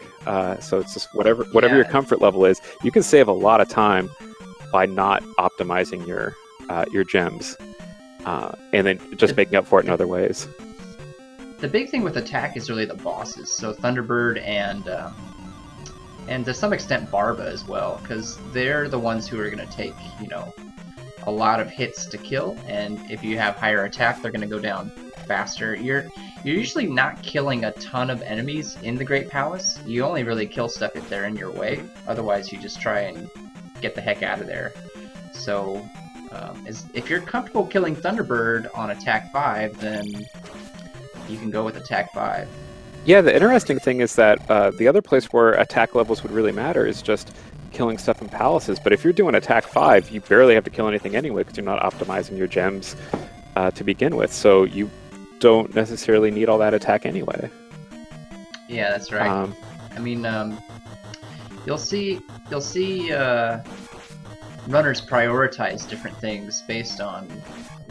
Speaker 2: So it's just whatever your comfort level is. You can save a lot of time by not optimizing your gems, and then just making up for it in other ways.
Speaker 1: The big thing with attack is really the bosses. So Thunderbird and to some extent Barba as well, because they're the ones who are going to take, you know, a lot of hits to kill, and if you have higher attack, they're going to go down faster. You're usually not killing a ton of enemies in the Great Palace. You only really kill stuff if they're in your way. Otherwise, you just try and get the heck out of there. So, if you're comfortable killing Thunderbird on Attack 5, then you can go with Attack 5.
Speaker 2: Yeah, the interesting thing is that the other place where attack levels would really matter is just killing stuff in palaces. But if you're doing Attack 5, you barely have to kill anything anyway because you're not optimizing your gems to begin with. So you don't necessarily need all that attack anyway.
Speaker 1: Yeah, that's right. I mean, you'll see runners prioritize different things based on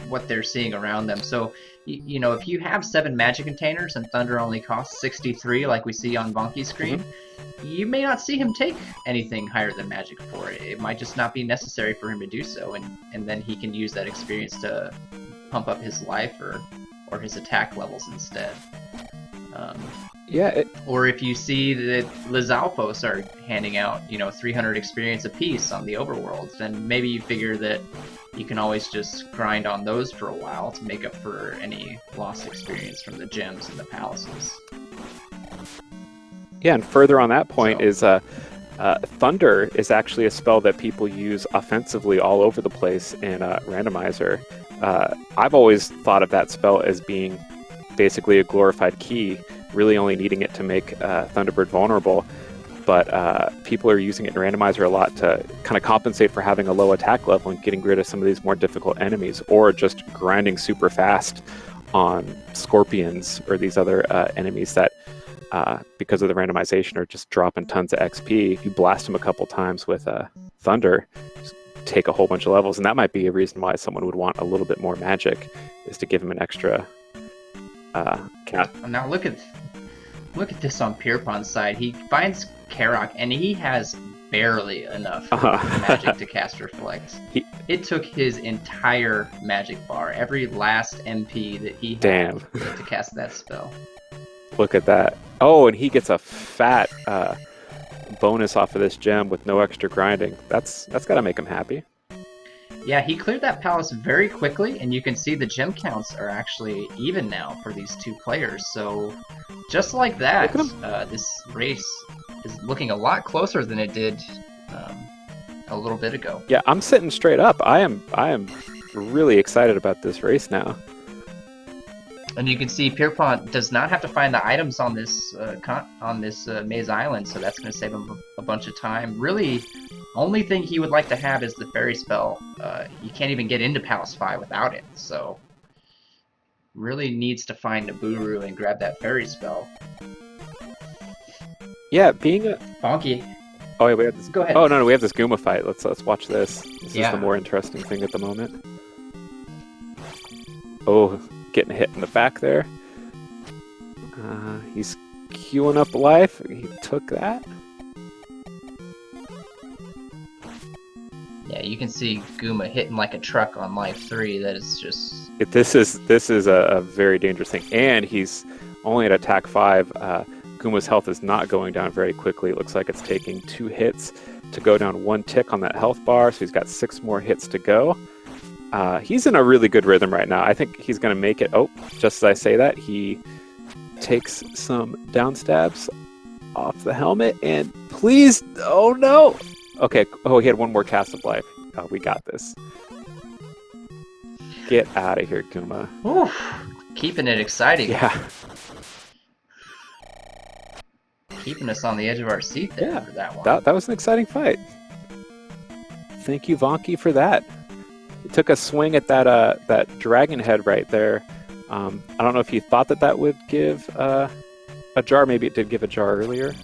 Speaker 1: what they're seeing around them. So, you know, if you have 7 magic containers and Thunder only costs 63, like we see on Vonkie's screen, you may not see him take anything higher than Magic for it. It might just not be necessary for him to do so, and then he can use that experience to pump up his life or his attack levels instead. Or if you see that Lizalfos are handing out, you know, 300 experience apiece on the overworlds, then maybe you figure that you can always just grind on those for a while to make up for any lost experience from the gems and the palaces.
Speaker 2: Yeah, and further on that point is Thunder is actually a spell that people use offensively all over the place in Randomizer. I've always thought of that spell as being basically a glorified key, really only needing it to make Thunderbird vulnerable. But people are using it in Randomizer a lot to kind of compensate for having a low attack level and getting rid of some of these more difficult enemies, or just grinding super fast on scorpions or these other enemies that, because of the randomization, are just dropping tons of XP. If you blast them a couple times with Thunder, just take a whole bunch of levels, and that might be a reason why someone would want a little bit more magic, is to give him an extra cap.
Speaker 1: Now look at this on Pierpont's side. He finds Karok, and he has barely enough magic to cast Reflect. It took his entire magic bar, every last MP that he had to cast that spell.
Speaker 2: Look at that. Oh, and he gets a fat bonus off of this gem with no extra grinding. That's got to make him happy.
Speaker 1: Yeah, he cleared that palace very quickly, and you can see the gem counts are actually even now for these two players. So, just like that, this race is looking a lot closer than it did a little bit ago.
Speaker 2: Yeah, I'm sitting straight up. I am really excited about this race now.
Speaker 1: And you can see Pierpont does not have to find the items on this maze island, so that's going to save him a bunch of time. Really, only thing he would like to have is the fairy spell. You can't even get into Palace 5 without it, so really needs to find Nibiru and grab that fairy spell.
Speaker 2: Yeah, being a
Speaker 1: Vonkie.
Speaker 2: Oh wait, we have this.
Speaker 1: Go ahead.
Speaker 2: Oh no, we have this Goomba fight. Let's watch this. This
Speaker 1: Yeah.
Speaker 2: is the more interesting thing at the moment. Oh, getting hit in the back there. He's queuing up life. He took that.
Speaker 1: Yeah, you can see Goomba hitting like a truck on life 3. That is just...
Speaker 2: This is a very dangerous thing, and he's only at attack 5. Goomba's health is not going down very quickly. It looks like it's taking 2 hits to go down 1 tick on that health bar, so he's got 6 more hits to go. He's in a really good rhythm right now. I think he's going to make it. Oh, just as I say that, he takes some down stabs off the helmet, and please, oh no! Okay, oh, he had 1 more cast of life. Oh, we got this. Get out of here, Goomba.
Speaker 1: Oof, keeping it exciting.
Speaker 2: Yeah.
Speaker 1: Keeping us on the edge of our seat there
Speaker 2: Yeah,
Speaker 1: for that one.
Speaker 2: That was an exciting fight. Thank you, Vonkie, for that. He took a swing at that dragon head right there. I don't know if you thought that would give a jar. Maybe it did give a jar earlier.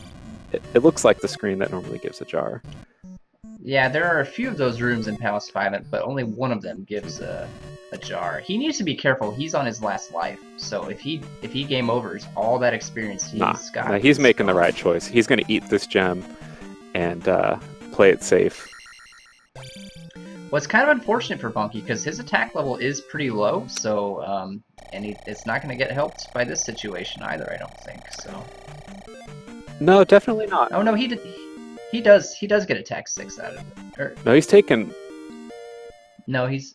Speaker 2: It looks like the screen that normally gives a jar.
Speaker 1: Yeah, there are a few of those rooms in Palace 5, but only one of them gives a jar. He needs to be careful. He's on his last life, so if he game overs all that experience he's got...
Speaker 2: Nah, he's making the right choice. He's going to eat this gem and play it safe.
Speaker 1: Well, it's kind of unfortunate for Vonkie, because his attack level is pretty low, so, and it's not going to get helped by this situation either, I don't think, so...
Speaker 2: No, definitely not.
Speaker 1: Oh, no, he does get attack 6 out of it.
Speaker 2: No, he's taken...
Speaker 1: No, he's...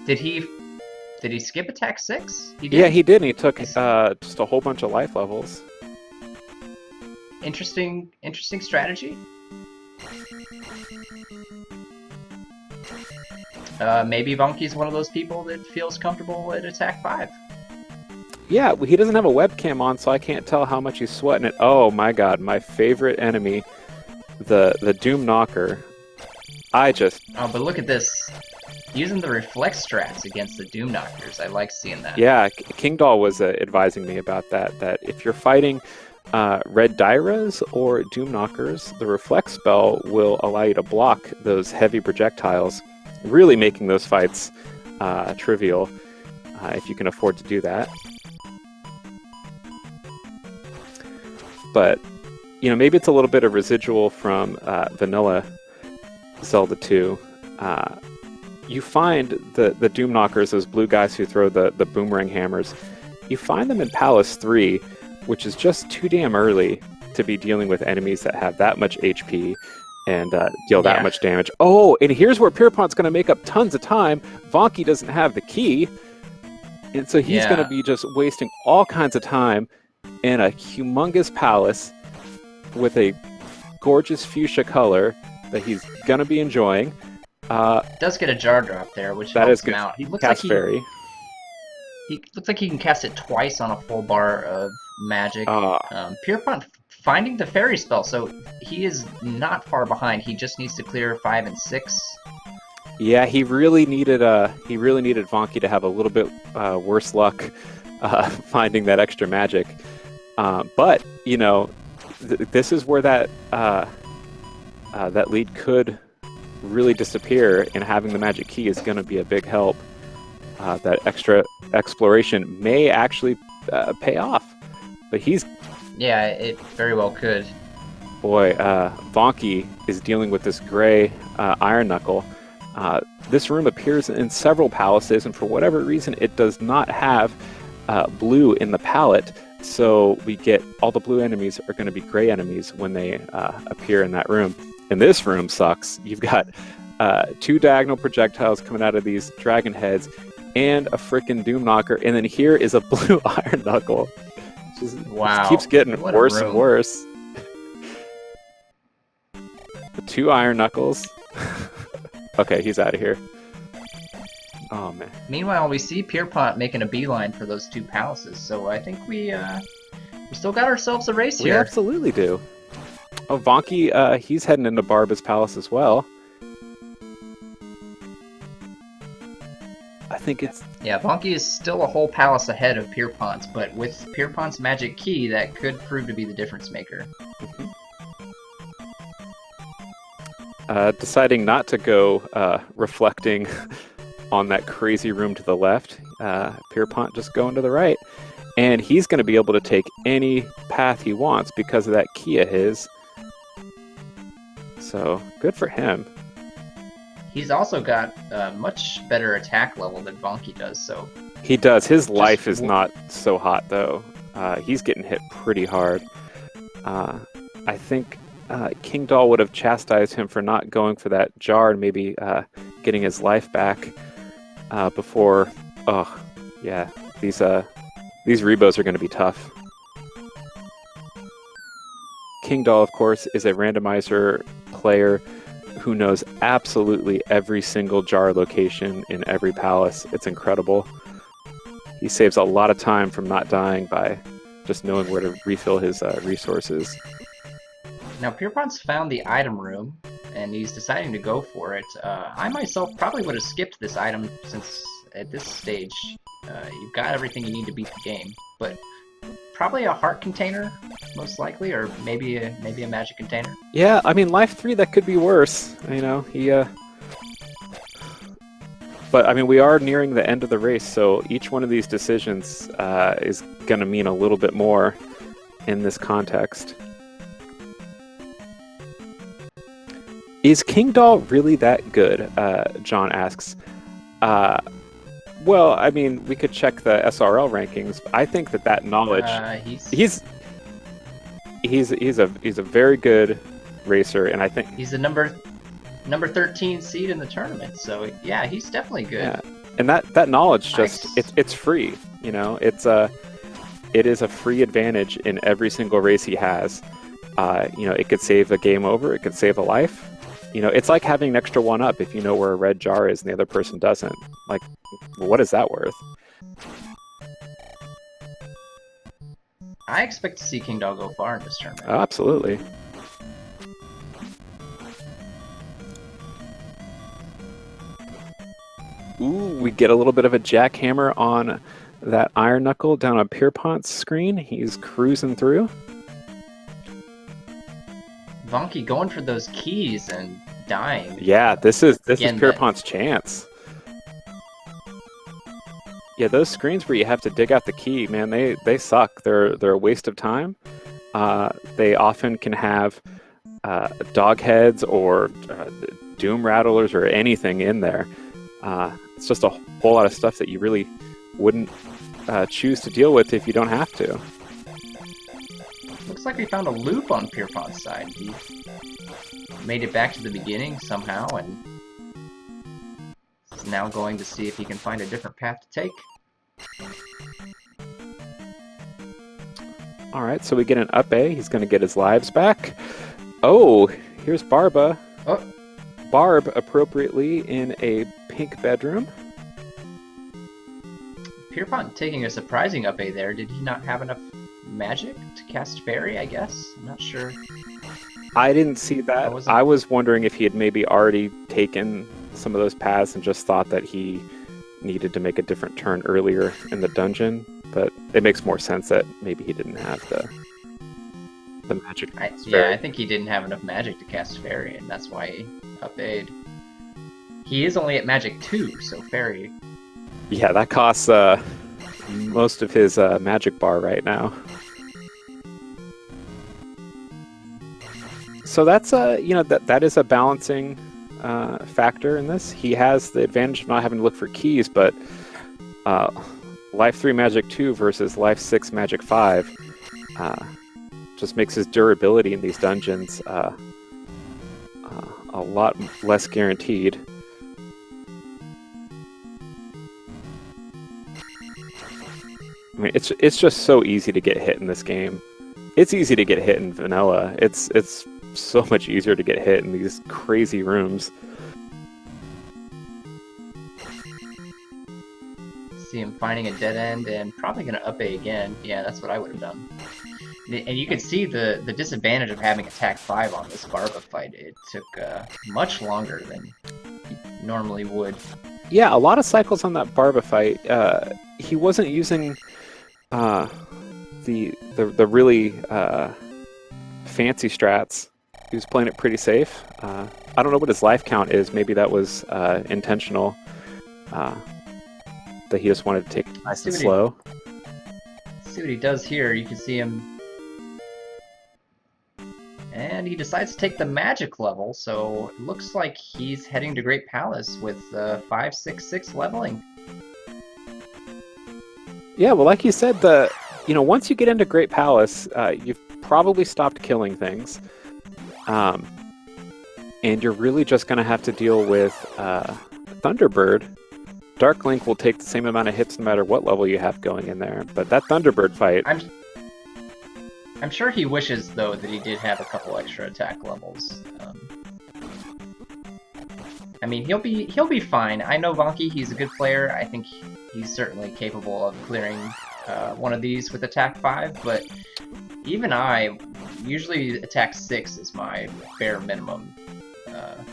Speaker 1: Did he skip attack 6? He did?
Speaker 2: Yeah, he did, and he took just a whole bunch of life levels.
Speaker 1: Interesting strategy. Maybe Vonkie's one of those people that feels comfortable at attack 5.
Speaker 2: Yeah, he doesn't have a webcam on, so I can't tell how much he's sweating it. Oh my god, my favorite enemy, the Doom Knocker.
Speaker 1: Oh, but look at this. Using the reflex strats against the Doom Knockers, I like seeing that.
Speaker 2: Yeah, King Doll was advising me about that if you're fighting Red Dairas or Doom Knockers, the reflex spell will allow you to block those heavy projectiles, really making those fights trivial if you can afford to do that. But, maybe it's a little bit of residual from vanilla Zelda 2. You find the Doom Knockers, those blue guys who throw the boomerang hammers, you find them in Palace 3, which is just too damn early to be dealing with enemies that have that much HP and deal that much damage. Oh, and here's where Pierpont's going to make up tons of time. Vonkie doesn't have the key, and so he's going to be just wasting all kinds of time in a humongous palace with a gorgeous fuchsia color that he's going to be enjoying.
Speaker 1: Does get a jar drop there, which
Speaker 2: that
Speaker 1: helps
Speaker 2: is
Speaker 1: him out. He looks
Speaker 2: cast
Speaker 1: like
Speaker 2: fairy.
Speaker 1: he looks like he can cast it twice on a full bar of magic. Pierpont finding the fairy spell, so he is not far behind. He just needs to clear 5 and 6.
Speaker 2: Yeah, he really needed Vonkie to have a little bit worse luck finding that extra magic. But this is where that lead could really disappear, and having the magic key is going to be a big help. That extra exploration may actually pay off, but
Speaker 1: Yeah, it very well could.
Speaker 2: Boy, Vonkie is dealing with this gray iron knuckle. This room appears in several palaces, and for whatever reason, it does not have blue in the palette. So we get all the blue enemies are going to be gray enemies when they appear in that room. And this room sucks. You've got 2 diagonal projectiles coming out of these dragon heads and a frickin' Doom Knocker. And then here is a blue iron knuckle. Wow. Just keeps getting worse and worse. 2 iron knuckles. Okay, he's out of here. Oh man.
Speaker 1: Meanwhile, we see Pierpont making a beeline for those 2 palaces, so I think we still got ourselves a race
Speaker 2: We
Speaker 1: here.
Speaker 2: absolutely do. Oh, Vonkie, he's heading into Barba's palace as well. I think it's...
Speaker 1: Yeah, Vonkie is still a whole palace ahead of Pierpont's, but with Pierpont's magic key, that could prove to be the difference maker.
Speaker 2: Deciding not to go reflecting on that crazy room to the left, Pierpont just going to the right. And he's going to be able to take any path he wants because of that key of his. So, good for him.
Speaker 1: He's also got a much better attack level than Vonkie does, so...
Speaker 2: He does. His life is not so hot, though. He's getting hit pretty hard. I think King Doll would have chastised him for not going for that jar and maybe getting his life back before... Oh, yeah. These rebos are going to be tough. King Doll, of course, is a randomizer player who knows absolutely every single jar location in every palace. It's incredible. He saves a lot of time from not dying by just knowing where to refill his resources.
Speaker 1: Now, Pierpont's found the item room, and he's deciding to go for it. I myself probably would have skipped this item, since at this stage, you've got everything you need to beat the game. But probably a heart container, most likely, or maybe a magic container.
Speaker 2: Yeah, I mean, Life 3, that could be worse. You know, But, I mean, we are nearing the end of the race, so each one of these decisions is going to mean a little bit more in this context. Is King Doll really that good? John asks. Well, I mean, we could check the SRL rankings. I think that knowledge... He's a very good racer, and I think...
Speaker 1: He's the number 13 seed in the tournament, so yeah, he's definitely good.
Speaker 2: Yeah. And that knowledge just... It's free, you know? It is a free advantage in every single race he has. You know, it could save a game over, it could save a life. You know, it's like having an extra 1-up if you know where a red jar is and the other person doesn't. Like, what is that worth?
Speaker 1: I expect to see King Doll go far in this tournament.
Speaker 2: Oh, absolutely. Ooh, we get a little bit of a jackhammer on that Iron Knuckle down on Pierpont's screen. He's cruising through.
Speaker 1: Vonkie going for those keys and dying.
Speaker 2: Yeah, this is Pierpont's chance. Yeah, those screens where you have to dig out the key, man, they suck. They're a waste of time. They often can have dog heads or doom rattlers or anything in there. It's just a whole lot of stuff that you really wouldn't choose to deal with if you don't have to.
Speaker 1: Looks like we found a loop on Pierpont's side. He made it back to the beginning somehow, and is now going to see if he can find a different path to take.
Speaker 2: Alright, so we get an up A. He's going to get his lives back. Oh, here's Barba.
Speaker 1: Oh.
Speaker 2: Barb, appropriately, in a pink bedroom.
Speaker 1: Pierpont taking a surprising up A there. Did he not have enough magic to cast Fairy, I guess? I'm not sure.
Speaker 2: I didn't see that. I was wondering if he had maybe already taken some of those paths and just thought that he needed to make a different turn earlier in the dungeon, but it makes more sense that maybe he didn't have the magic.
Speaker 1: Yeah, I think he didn't have enough magic to cast Fairy, and that's why he up-A'd. He is only at magic 2, so Fairy...
Speaker 2: Yeah, that costs most of his magic bar right now. So that's you know, that is a balancing factor in this. He has the advantage of not having to look for keys, but Life 3 Magic 2 versus Life 6 Magic 5 just makes his durability in these dungeons a lot less guaranteed. I mean, it's just so easy to get hit in this game. It's easy to get hit in vanilla. It's so much easier to get hit in these crazy rooms.
Speaker 1: see him finding a dead end and probably going to up A again. Yeah, that's what I would have done. And you could see the disadvantage of having attack 5 on this Barba fight. It took much longer than he normally would.
Speaker 2: Yeah, a lot of cycles on that Barba fight. He wasn't using the really fancy strats. He was playing it pretty safe. I don't know what his life count is. Maybe that was intentional. That he just wanted to take it nice and slow.
Speaker 1: See what he does here. You can see him. And he decides to take the magic level, so it looks like he's heading to Great Palace with 5-6-6 leveling.
Speaker 2: Yeah, well, like you said, once you get into Great Palace, you've probably stopped killing things. And you're really just going to have to deal with Thunderbird. Dark Link will take the same amount of hits no matter what level you have going in there, but that Thunderbird fight...
Speaker 1: I'm sure he wishes, though, that he did have a couple extra attack levels. I mean, he'll be fine. I know Vonkie, he's a good player. I think he's certainly capable of clearing one of these with attack 5, but even I, usually attack 6 is my bare minimum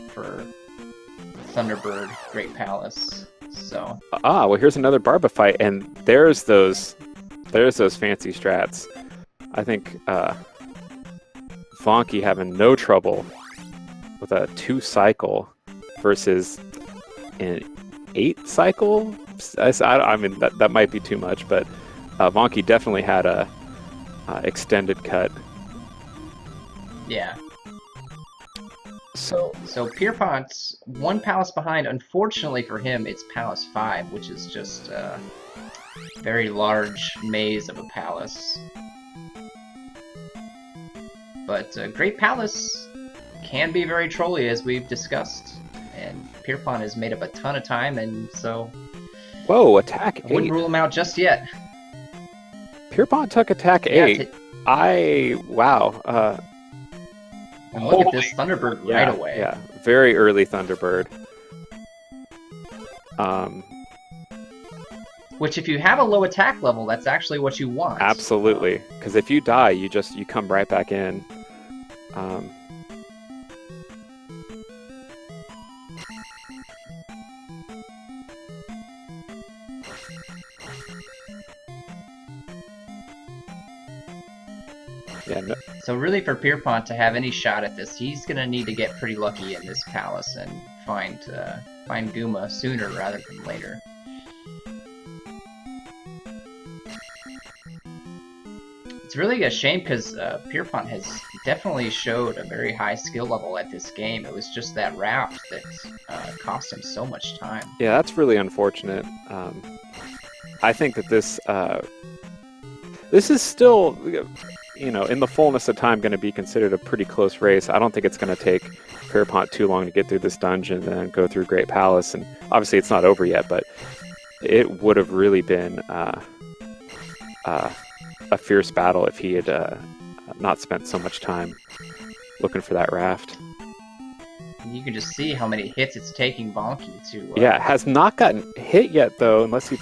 Speaker 1: for Thunderbird Great Palace. So.
Speaker 2: Well, here's another Barba fight, and there's those fancy strats. I think Vonkie having no trouble with a 2 cycle versus an 8 cycle. I mean, that might be too much, but Vonkie definitely had a extended cut.
Speaker 1: Yeah. So Pierpont's 1 palace behind. Unfortunately for him, it's Palace 5, which is just a very large maze of a palace. But Great Palace can be very trolly, as we've discussed, and Pierpont has made up a ton of time, and so...
Speaker 2: Whoa, attack 8.
Speaker 1: I wouldn't rule him out just yet.
Speaker 2: Pierpont took attack 8. Wow.
Speaker 1: And look at this Thunderbird right away.
Speaker 2: Yeah, very early Thunderbird.
Speaker 1: Which, if you have a low attack level, that's actually what you want.
Speaker 2: Absolutely, because if you die, you come right back in. Yeah. No.
Speaker 1: So really, for Pierpont to have any shot at this, he's gonna need to get pretty lucky in this palace and find Guma sooner rather than later. It's really a shame because Pierpont has definitely showed a very high skill level at this game. It was just that raft that cost him so much time.
Speaker 2: Yeah, that's really unfortunate. I think that this is still, in the fullness of time, going to be considered a pretty close race. I don't think it's going to take Pierpont too long to get through this dungeon and then go through Great Palace. And obviously, it's not over yet, but it would have really been a fierce battle if he had not spent so much time looking for that raft.
Speaker 1: You can just see how many hits it's taking Vonkie to...
Speaker 2: Yeah, has not gotten hit yet, though, unless he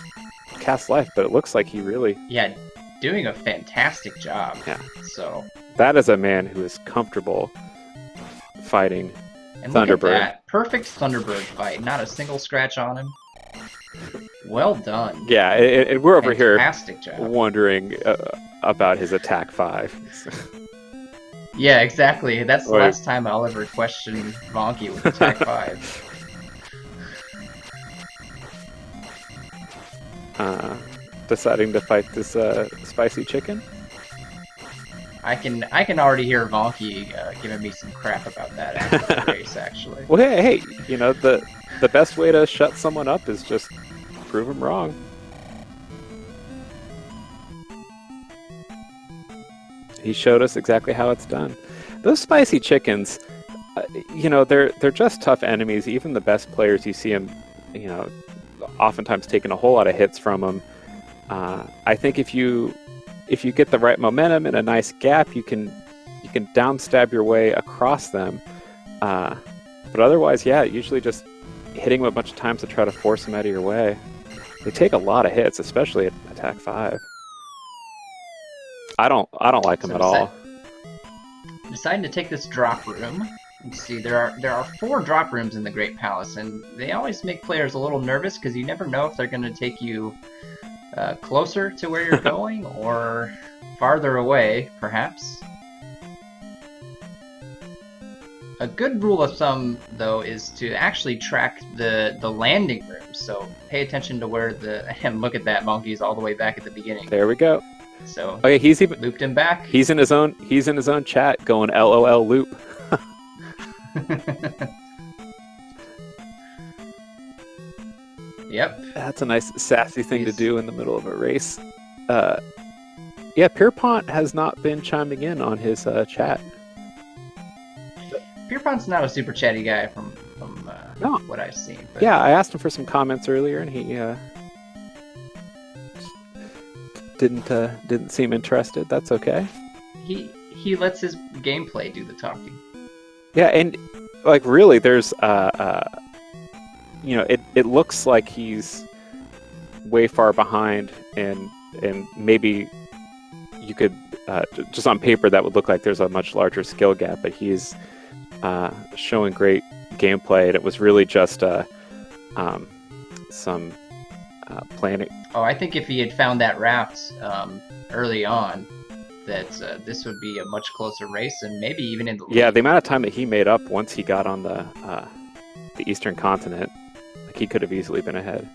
Speaker 2: casts life, but it looks like he really...
Speaker 1: Yeah, doing a fantastic job.
Speaker 2: Yeah.
Speaker 1: So...
Speaker 2: That is a man who is comfortable fighting
Speaker 1: and
Speaker 2: Thunderbird.
Speaker 1: Look at that. Perfect Thunderbird fight. Not a single scratch on him. Well done.
Speaker 2: Yeah, and we're over
Speaker 1: fantastic
Speaker 2: here
Speaker 1: job.
Speaker 2: wondering about his attack 5.
Speaker 1: Yeah, exactly. That's the last time I'll ever question Vonkie with attack 5.
Speaker 2: Deciding to fight this spicy chicken?
Speaker 1: I can already hear Vonkie giving me some crap about that after the race, actually.
Speaker 2: Well, hey, the best way to shut someone up is just prove them wrong. He showed us exactly how it's done. Those spicy chickens, they're just tough enemies. Even the best players, you see them, oftentimes taking a whole lot of hits from them. I think if you get the right momentum and a nice gap, you can downstab your way across them. But otherwise, yeah, usually just hitting them a bunch of times to try to force them out of your way. They take a lot of hits, especially at attack 5. I don't like them at all.
Speaker 1: Deciding to take this drop room. Let's see, there are 4 drop rooms in the Great Palace, and they always make players a little nervous because you never know if they're going to take you closer to where you're going or farther away, perhaps. A good rule of thumb, though, is to actually track the landing rooms. So pay attention to where and look at that, Vonkie's all the way back at the beginning.
Speaker 2: There we go.
Speaker 1: So
Speaker 2: oh yeah, he's even
Speaker 1: looped him back.
Speaker 2: He's in his own chat going LOL loop.
Speaker 1: Yep.
Speaker 2: That's a nice sassy thing to do in the middle of a race. Yeah, Pierpont has not been chiming in on his chat.
Speaker 1: Pierpont's not a super chatty guy from
Speaker 2: No.
Speaker 1: what I've seen. But...
Speaker 2: Yeah, I asked him for some comments earlier, and he didn't seem interested. That's okay.
Speaker 1: He lets his gameplay do the talking.
Speaker 2: Yeah, and like really, there's it looks like he's way far behind, and maybe you could just on paper that would look like there's a much larger skill gap, but he's showing great gameplay, and it was really just some planning.
Speaker 1: Oh, I think if he had found that raft early on, that this would be a much closer race, and maybe even in the lead.
Speaker 2: Yeah, the amount of time that he made up once he got on the Eastern Continent, like he could have easily been ahead.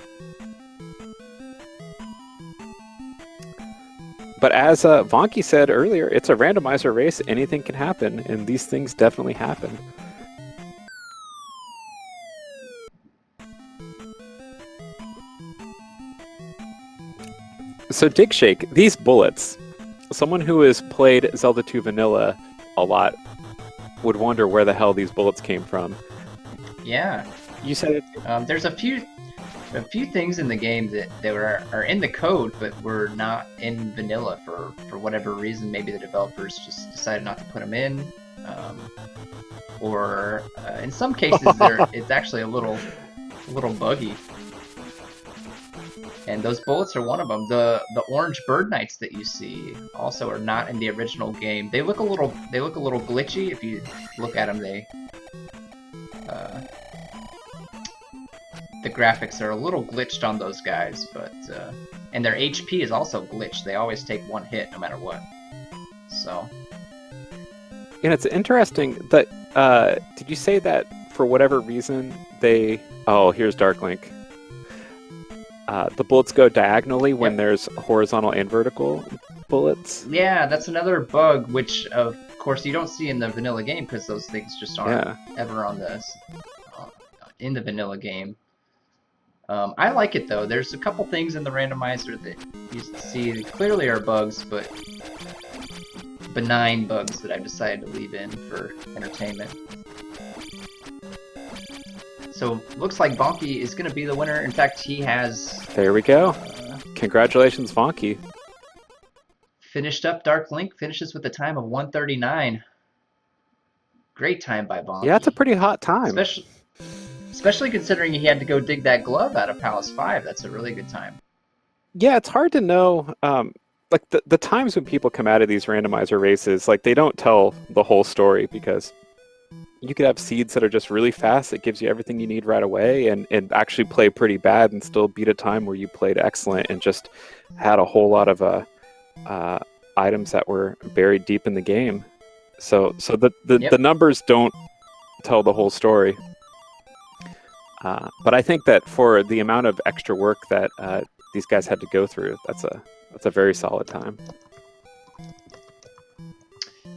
Speaker 2: But as Vonkie said earlier, it's a randomizer race. Anything can happen, and these things definitely happen. So Dig Shake, these bullets, someone who has played Zelda 2 Vanilla a lot would wonder where the hell these bullets came from.
Speaker 1: Yeah.
Speaker 2: You said it.
Speaker 1: There's a few things in the game that are in the code, but were not in vanilla for whatever reason. Maybe the developers just decided not to put them in, or in some cases it's actually a little buggy. And those bullets are one of them. The orange bird knights that you see also are not in the original game. They look a little glitchy if you look at them. The graphics are a little glitched on those guys, but and their HP is also glitched. They always take one hit no matter what. So.
Speaker 2: And it's interesting that did you say that for whatever reason they? Oh, here's Darklink. The bullets go diagonally when there's horizontal and vertical bullets.
Speaker 1: Yeah, that's another bug, which of course you don't see in the vanilla game because those things just aren't ever on in the vanilla game. I like it though. There's a couple things in the randomizer that you see that clearly are bugs, but benign bugs that I've decided to leave in for entertainment. So, looks like Vonkie is going to be the winner. In fact, he has...
Speaker 2: There we go. Congratulations, Vonkie.
Speaker 1: Finished up Dark Link. Finishes with a time of 1:39. Great time by Vonkie.
Speaker 2: Yeah, it's a pretty hot time.
Speaker 1: Especially considering he had to go dig that glove out of Palace 5. That's a really good time.
Speaker 2: Yeah, it's hard to know. Like, the times when people come out of these randomizer races, like, they don't tell the whole story because... You could have seeds that are just really fast that gives you everything you need right away and actually play pretty bad and still beat a time where you played excellent and just had a whole lot of items that were buried deep in the game. So the numbers don't tell the whole story. But I think that for the amount of extra work that these guys had to go through, that's a very solid time.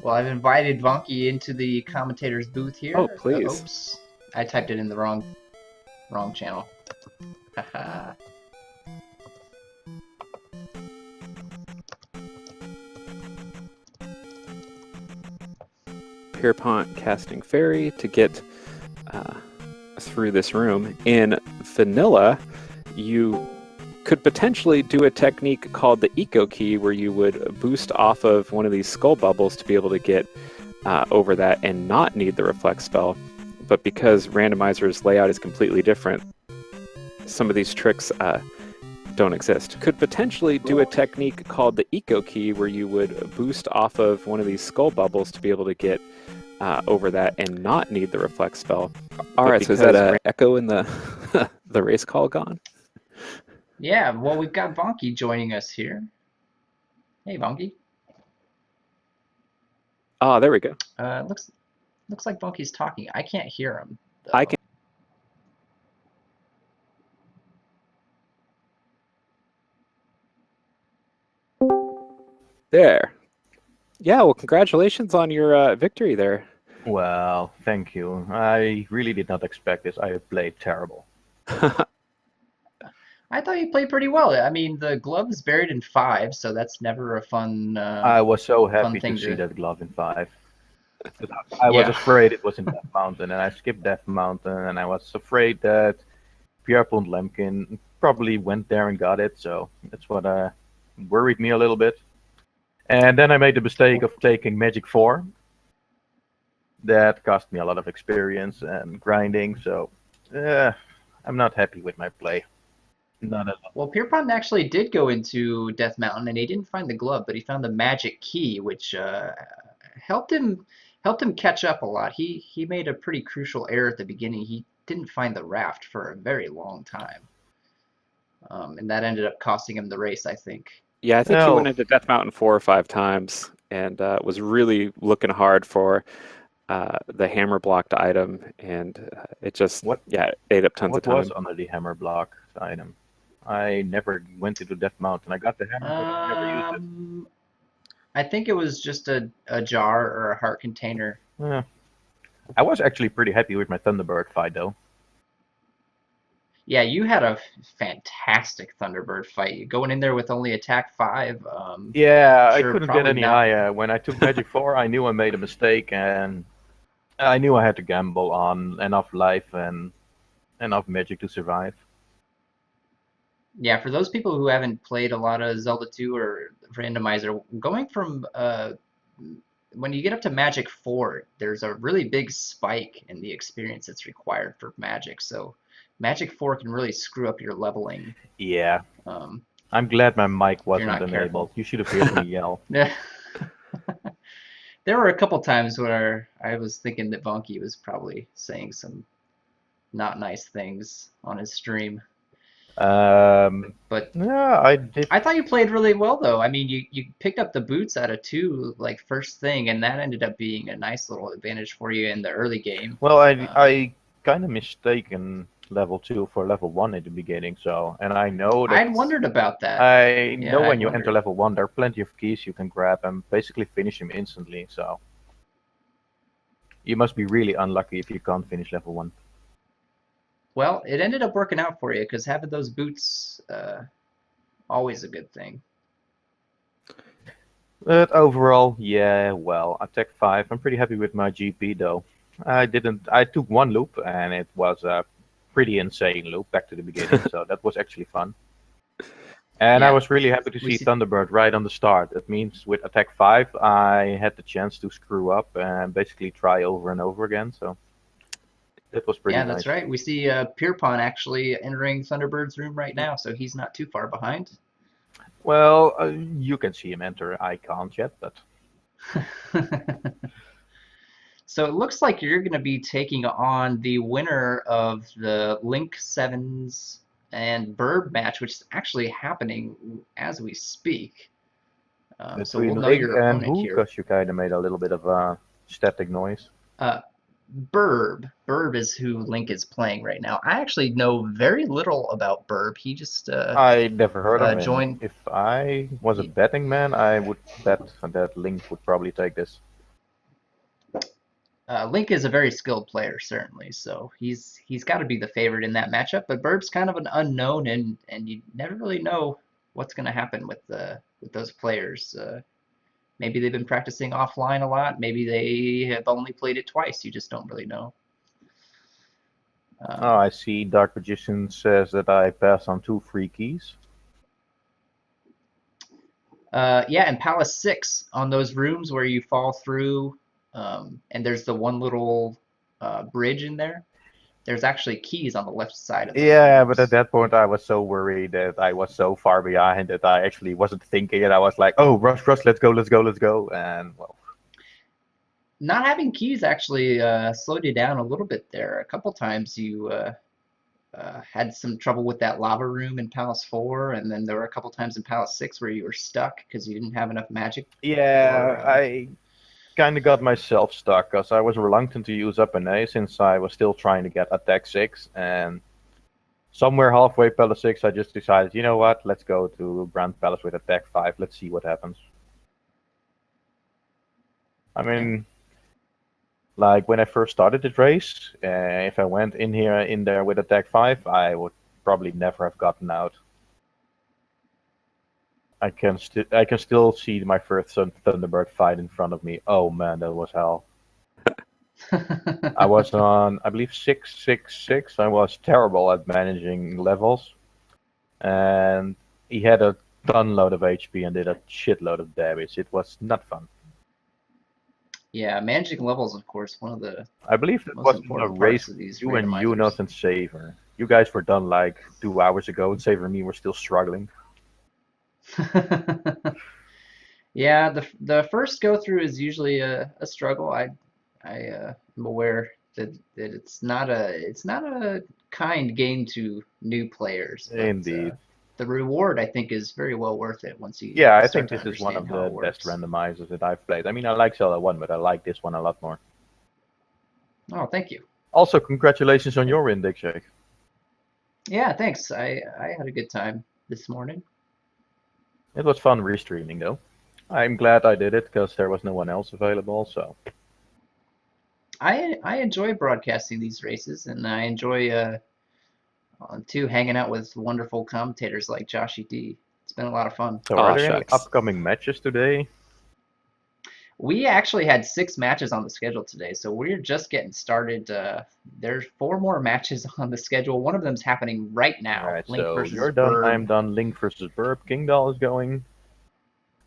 Speaker 1: Well, I've invited Vonkie into the commentator's booth here.
Speaker 2: Oh, please.
Speaker 1: Oops. I typed it in the wrong channel. Haha.
Speaker 2: Pierpont casting Fairy to get through this room. In Vanilla, you could potentially do a technique called the Eco Key, where you would boost off of one of these skull bubbles to be able to get over that and not need the reflect spell. But because Randomizer's layout is completely different, some of these tricks don't exist. Could potentially do a technique called the eco key, where you would boost off of one of these skull bubbles to be able to get over that and not need the reflect spell. All right, so is that an echo in the the race call gone?
Speaker 1: Yeah, well, we've got Vonkie joining us here. Hey, Vonkie.
Speaker 2: Oh, there we go.
Speaker 1: Looks like Vonkie's talking. I can't hear him, though.
Speaker 2: I can. There. Yeah, well, congratulations on your victory there.
Speaker 3: Well, thank you. I really did not expect this. I played terrible.
Speaker 1: I thought you played pretty well. I mean, the glove is buried in 5, so that's never a fun.
Speaker 3: I was so happy
Speaker 1: thing
Speaker 3: to see
Speaker 1: to-
Speaker 3: that glove in 5. I was afraid it was in Death Mountain, and I skipped Death Mountain, and I was afraid that PierpontLempkin probably went there and got it, so that's what worried me a little bit. And then I made the mistake of taking Magic 4. That cost me a lot of experience and grinding, so I'm not happy with my play. Not at all.
Speaker 1: Well, Pierpont actually did go into Death Mountain, and he didn't find the glove, but he found the magic key, which helped him catch up a lot. He made a pretty crucial error at the beginning. He didn't find the raft for a very long time, and that ended up costing him the race, I think.
Speaker 2: Yeah, I think he went into Death Mountain 4 or 5 times and was really looking hard for the hammer blocked item, and it just ate up tons of time.
Speaker 3: What was under the hammer block item? I never went into Death Mountain. I got the hammer, but I never used it.
Speaker 1: I think it was just a jar or a heart container.
Speaker 3: Yeah. I was actually pretty happy with my Thunderbird fight, though.
Speaker 1: Yeah, you had a fantastic Thunderbird fight. Going in there with only attack 5.
Speaker 3: Yeah,
Speaker 1: sure,
Speaker 3: I couldn't get any higher. When I took Magic 4, I knew I made a mistake, and I knew I had to gamble on enough life and enough magic to survive.
Speaker 1: Yeah, for those people who haven't played a lot of Zelda 2 or Randomizer, going from when you get up to Magic 4, there's a really big spike in the experience that's required for Magic. So Magic 4 can really screw up your leveling.
Speaker 3: Yeah. I'm glad my mic wasn't enabled. You should have heard me yell.
Speaker 1: There were a couple times where I was thinking that Vonkie was probably saying some not nice things on his stream. But
Speaker 3: yeah, I did.
Speaker 1: I thought you played really well, though. I mean, you picked up the boots out of 2 like first thing, and that ended up being a nice little advantage for you in the early game.
Speaker 3: Well, I kind of mistaken level 2 for level 1 at the beginning, so, and I know that
Speaker 1: I'd wondered about that.
Speaker 3: I know when you enter level 1, there are plenty of keys you can grab and basically finish him instantly. So you must be really unlucky if you can't finish level 1.
Speaker 1: Well, it ended up working out for you because having those boots, always a good thing.
Speaker 3: But overall, yeah, well, attack 5. I'm pretty happy with my GP though. I took 1 loop and it was a pretty insane loop back to the beginning, so that was actually fun. And I was really happy to see Thunderbird right on the start. That means with attack 5, I had the chance to screw up and basically try over and over again. So that was pretty nice.
Speaker 1: Yeah, that's right. We see Pierpont actually entering Thunderbird's room right now, so he's not too far behind.
Speaker 3: Well, you can see him enter. I can't yet, but.
Speaker 1: So it looks like you're going to be taking on the winner of the Link 7s and Burb match, which is actually happening as we speak. So we'll know your opponent here.
Speaker 3: Because you kind of made a little bit of a static noise.
Speaker 1: Burb. Burb is who Link is playing right now. I actually know very little about Burb. He just
Speaker 3: I never heard of him.
Speaker 1: joined.
Speaker 3: If I was a betting man, I would bet that Link would probably take this.
Speaker 1: Link is a very skilled player, certainly, so he's got to be the favorite in that matchup. But Burb's kind of an unknown, and you never really know what's going to happen with those players. Maybe they've been practicing offline a lot. Maybe they have only played it twice. You just don't really know.
Speaker 3: Oh, I see. Dark Magician says that I pass on 2 free keys.
Speaker 1: Yeah, and Palace 6 on those rooms where you fall through. And there's the one little bridge in there. there's actually keys on the left side of the
Speaker 3: Yeah,
Speaker 1: room.
Speaker 3: but at that point I was so worried that I was so far behind that I actually wasn't thinking it. I was like, oh, rush, rush, let's go, let's go, let's go. And well,
Speaker 1: Not having keys actually slowed you down a little bit there. A couple times you had some trouble with that lava room in Palace 4, and then there were a couple times in Palace 6 where you were stuck because you didn't have enough magic.
Speaker 3: yeah,
Speaker 1: Or
Speaker 3: I kind of got myself stuck because I was reluctant to use up an A since I was still trying to get attack 6. And somewhere halfway Palace 6, I just decided, you know what, let's go to Grand Palace with attack 5. Let's see what happens. I mean, like when I first started this race, if I went in there with attack 5, I would probably never have gotten out. I can still see my first Thunderbird fight in front of me. Oh man, that was hell. I was on, I believe, 666. I was terrible at managing levels, and he had a ton load of HP and did a shitload of damage. It was not fun.
Speaker 1: yeah, managing levels, of course, one of the
Speaker 3: I believe it
Speaker 1: most
Speaker 3: was a
Speaker 1: important
Speaker 3: race
Speaker 1: parts of these
Speaker 3: you and
Speaker 1: randomizers.
Speaker 3: Yunus and Saver. You guys were done like 2 hours ago, and Saver and me were still struggling.
Speaker 1: Yeah, the first go through is usually a struggle. I'm aware that it's not a kind game to new players, but
Speaker 3: Indeed.
Speaker 1: the reward I think is very well worth it once you
Speaker 3: Yeah, I
Speaker 1: start
Speaker 3: think
Speaker 1: to
Speaker 3: this is one of
Speaker 1: understand how
Speaker 3: the
Speaker 1: it
Speaker 3: best
Speaker 1: works.
Speaker 3: randomizers that I've played. I mean, I like Zelda 1, but I like this one a lot more.
Speaker 1: Oh, thank you.
Speaker 3: Also, congratulations on your win, Dick Shake.
Speaker 1: Yeah, thanks. I had a good time this morning.
Speaker 3: It was fun restreaming, though. I'm glad I did it because there was no one else available. So
Speaker 1: I enjoy broadcasting these races, and I enjoy too hanging out with wonderful commentators like Joshy D. It's been a lot of fun.
Speaker 3: So,
Speaker 2: Aw,
Speaker 3: are there any
Speaker 2: shucks.
Speaker 3: upcoming matches today?
Speaker 1: We actually had 6 matches on the schedule today, so we're just getting started. There's 4 more matches on the schedule. One of them's happening right now.
Speaker 3: Alright,
Speaker 1: Link
Speaker 3: so
Speaker 1: versus
Speaker 3: you're done,
Speaker 1: Burb.
Speaker 3: I'm done. Link versus Burb, Kingdoll is going,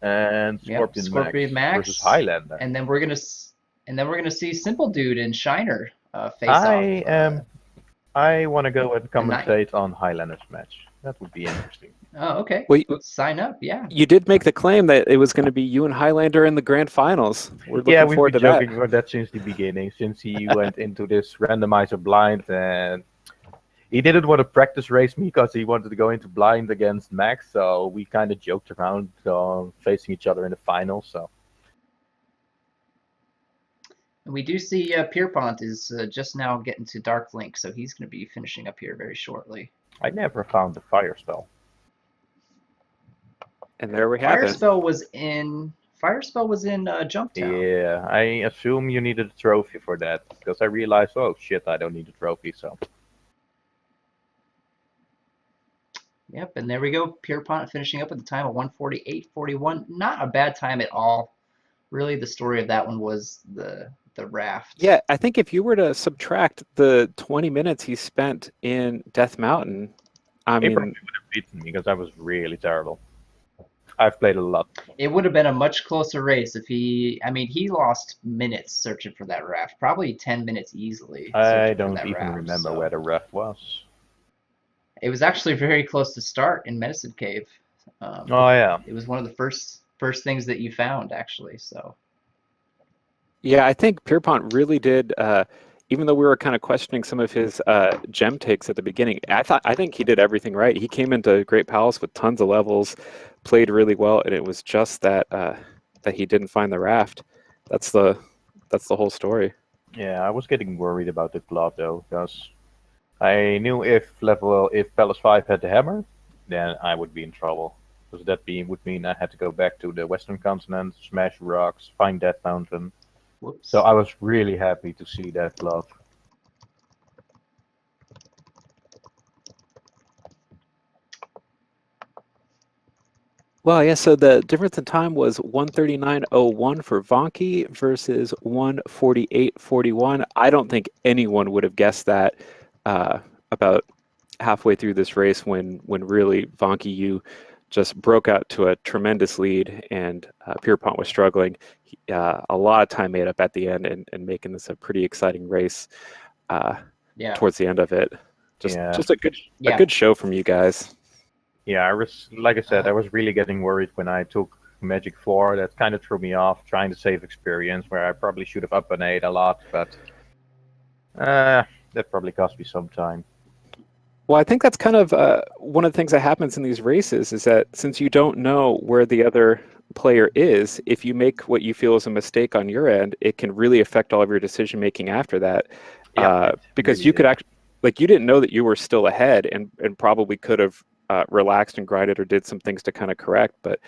Speaker 3: and
Speaker 1: Yep, Scorpion Max
Speaker 3: versus Highlander.
Speaker 1: and then we're gonna see Simple Dude and Shiner face
Speaker 3: I
Speaker 1: off.
Speaker 3: I want to go and
Speaker 1: the night.
Speaker 3: commentate on Highlander's match. That would be interesting.
Speaker 1: Oh, okay.
Speaker 2: Well,
Speaker 1: Sign up, yeah.
Speaker 2: you did make the claim that it was going to be you and Highlander in the grand finals. We're
Speaker 3: Yeah,
Speaker 2: looking
Speaker 3: we've
Speaker 2: forward
Speaker 3: been
Speaker 2: to that.
Speaker 3: joking about that since the beginning, since he went into this randomizer blind, and he didn't want to practice race me because he wanted to go into blind against Max. So we kind of joked around facing each other in the finals. So
Speaker 1: We do see Pierpont is just now getting to Dark Link, so he's going to be finishing up here very shortly.
Speaker 3: I never found the fire spell.
Speaker 2: And there we have
Speaker 1: Fire
Speaker 2: it.
Speaker 1: Spell was in Jumptown.
Speaker 3: Yeah, I assume you needed a trophy for that because I realized, oh shit, I don't need a trophy. So
Speaker 1: Yep, and there we go. Pierpont finishing up with a time of 1:48.41. Not a bad time at all. Really, the story of that one was the raft.
Speaker 2: Yeah, I think if you were to subtract the 20 minutes he spent in Death Mountain, I
Speaker 3: he
Speaker 2: mean,
Speaker 3: probably would have beaten me because I was really terrible. I've played a lot.
Speaker 1: It would have been a much closer race if he lost minutes searching for that raft. Probably 10 minutes easily.
Speaker 3: I don't even remember where the raft was.
Speaker 1: It was actually very close to start in Medicine Cave.
Speaker 3: Oh yeah.
Speaker 1: It was one of the first things that you found, actually. So.
Speaker 2: yeah, I think Pierpont really did. Even though we were kind of questioning some of his gem takes at the beginning, I think he did everything right. He came into Great Palace with tons of levels, played really well, and it was just that that he didn't find the raft. That's the whole story.
Speaker 3: Yeah, I was getting worried about the plot though, because I knew if Palace 5 had the hammer, then I would be in trouble. Because that would mean I had to go back to the Western Continent, smash rocks, find that mountain.
Speaker 1: Whoops.
Speaker 3: So I was really happy to see that plot.
Speaker 2: Well, yeah, so the difference in time was 1:39.01 for Vonkie versus 1:48.41. I don't think anyone would have guessed that about halfway through this race when really Vonkie, you just broke out to a tremendous lead, and Pierpont was struggling. A lot of time made up at the end and making this a pretty exciting race.
Speaker 1: Yeah.
Speaker 2: towards the end of it. Just
Speaker 3: Yeah.
Speaker 2: just a good
Speaker 1: Yeah.
Speaker 2: a good show from you guys.
Speaker 3: Yeah, I was like I said, I was really getting worried when I took Magic 4. That kind of threw me off, trying to save experience where I probably should have up and ate a lot, but that probably cost me some time.
Speaker 2: Well, I think that's kind of one of the things that happens in these races is that since you don't know where the other player is, if you make what you feel is a mistake on your end, it can really affect all of your decision making after that.
Speaker 3: Yeah, it
Speaker 2: Because
Speaker 3: really
Speaker 2: you could
Speaker 3: did.
Speaker 2: actually, like, you didn't know that you were still ahead and probably could have relaxed and grinded or did some things to kind of correct. But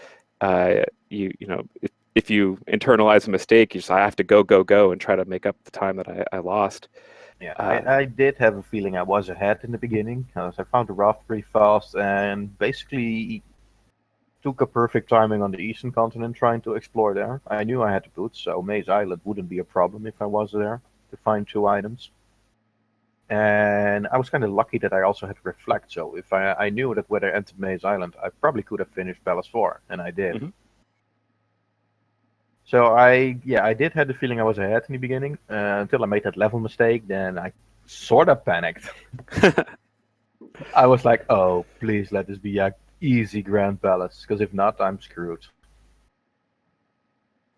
Speaker 2: you know, if you internalize a mistake, you just, I have to go and try to make up the time that I lost.
Speaker 3: Yeah, I did have a feeling I was ahead in the beginning because I found the raft pretty fast and basically took a perfect timing on the eastern continent trying to explore there. I knew I had the boots, so Maze Island wouldn't be a problem if I was there to find 2 items. And I was kind of lucky that I also had Reflect, so if I knew that when I entered Maze Island, I probably could have finished Palace 4, and I did.
Speaker 2: Mhm.
Speaker 3: So I did have the feeling I was ahead in the beginning until I made that level mistake. Then I sort of panicked. I was like, "Oh, please let this be a easy Grand Palace, because if not, I'm screwed."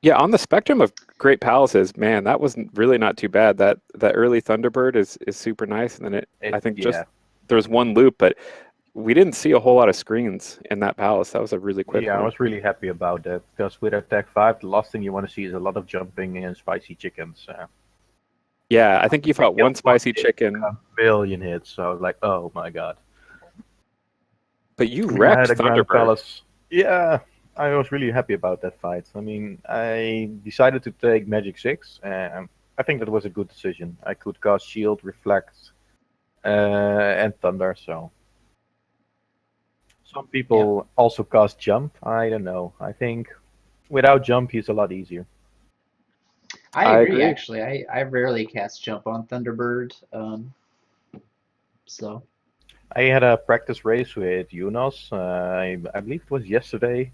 Speaker 2: Yeah, on the spectrum of great palaces, man, that wasn't really not too bad. That early Thunderbird is super nice, and then I think just there was one loop, but we didn't see a whole lot of screens in that palace. That was a really quick
Speaker 3: I
Speaker 2: one.
Speaker 3: was really happy about that because with Attack 5, the last thing you want to see is a lot of jumping and spicy chickens.
Speaker 2: Yeah, I think you fought one spicy
Speaker 3: chick,
Speaker 2: chicken,
Speaker 3: a billion hits. So I was like, "Oh my god!"
Speaker 2: but you
Speaker 3: I
Speaker 2: wrecked
Speaker 3: had a Grand
Speaker 2: Thunderbird.
Speaker 3: Palace. Yeah, I was really happy about that fight. I mean, I decided to take Magic 6, and I think that was a good decision. I could cast Shield, Reflect, and Thunder, so. Some people also cast Jump. I don't know. I think without Jump, he's a lot easier.
Speaker 1: I agree,
Speaker 2: agree.
Speaker 1: actually. I rarely cast Jump on Thunderbird. So.
Speaker 3: I had a practice race with Yunus. I believe it was yesterday,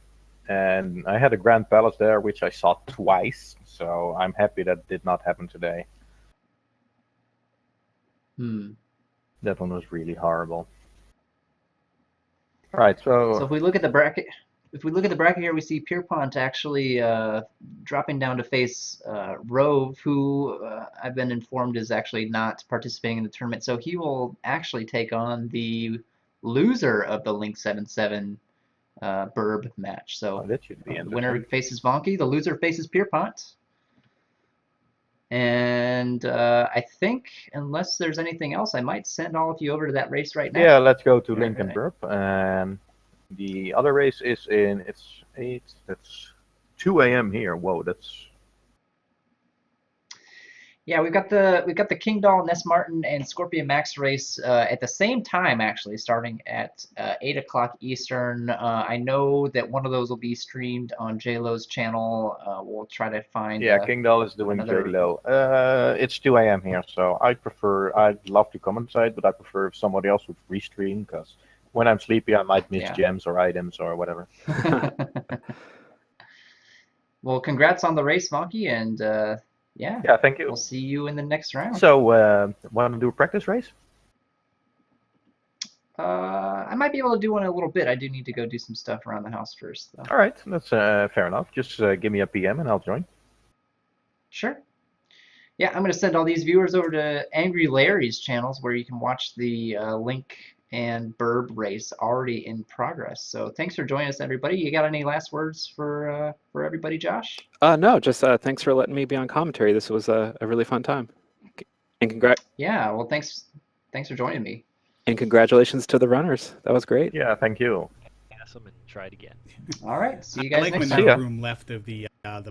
Speaker 3: and I had a Grand Palace there, which I saw twice. So I'm happy that did not happen today. That one was really horrible. All right,
Speaker 1: So if we look at the bracket, here, we see Pierpont actually dropping down to face Rove, who I've been informed is actually not participating in the tournament. So he will actually take on the loser of the Link 7-7 Burb match. So
Speaker 3: that should be
Speaker 1: the
Speaker 3: interesting.
Speaker 1: winner faces Vonkie, the loser faces Pierpont. And I think, unless there's anything else, I might send all of you over to that race right now.
Speaker 3: Yeah, let's go to Link and Burp. And the other race is in, that's 2 a.m. here. Whoa, that's...
Speaker 1: Yeah, we've got the King Doll, Ness Martin, and Scorpion Max race at the same time, actually, starting at 8 o'clock Eastern. I know that one of those will be streamed on JLo's channel. We'll try to find.
Speaker 3: Yeah, King Doll is doing JLo. It's 2 a.m. here, so I'd love to commentate, but I prefer if somebody else would restream, because when I'm sleepy, I might miss gems or items or whatever.
Speaker 1: Well, congrats on the race, Vonkie, and
Speaker 3: yeah, thank you.
Speaker 1: We'll see you in the next round.
Speaker 3: So, want to do a practice race?
Speaker 1: I might be able to do one in a little bit. I do need to go do some stuff around the house first, though.
Speaker 3: All right, that's fair enough. Just give me a PM and I'll join.
Speaker 1: Sure. Yeah, I'm going to send all these viewers over to Angry Larry's channels where you can watch the Link and Burb race already in progress. So thanks for joining us, everybody. You got any last words for everybody, Josh?
Speaker 2: No, just thanks for letting me be on commentary. This was a really fun time. And
Speaker 1: Yeah, well, thanks for joining me.
Speaker 2: And congratulations to the runners. That was great.
Speaker 3: Yeah, thank you.
Speaker 4: Awesome, and try it again.
Speaker 1: All right, see you guys next time.
Speaker 5: I like when that room left of the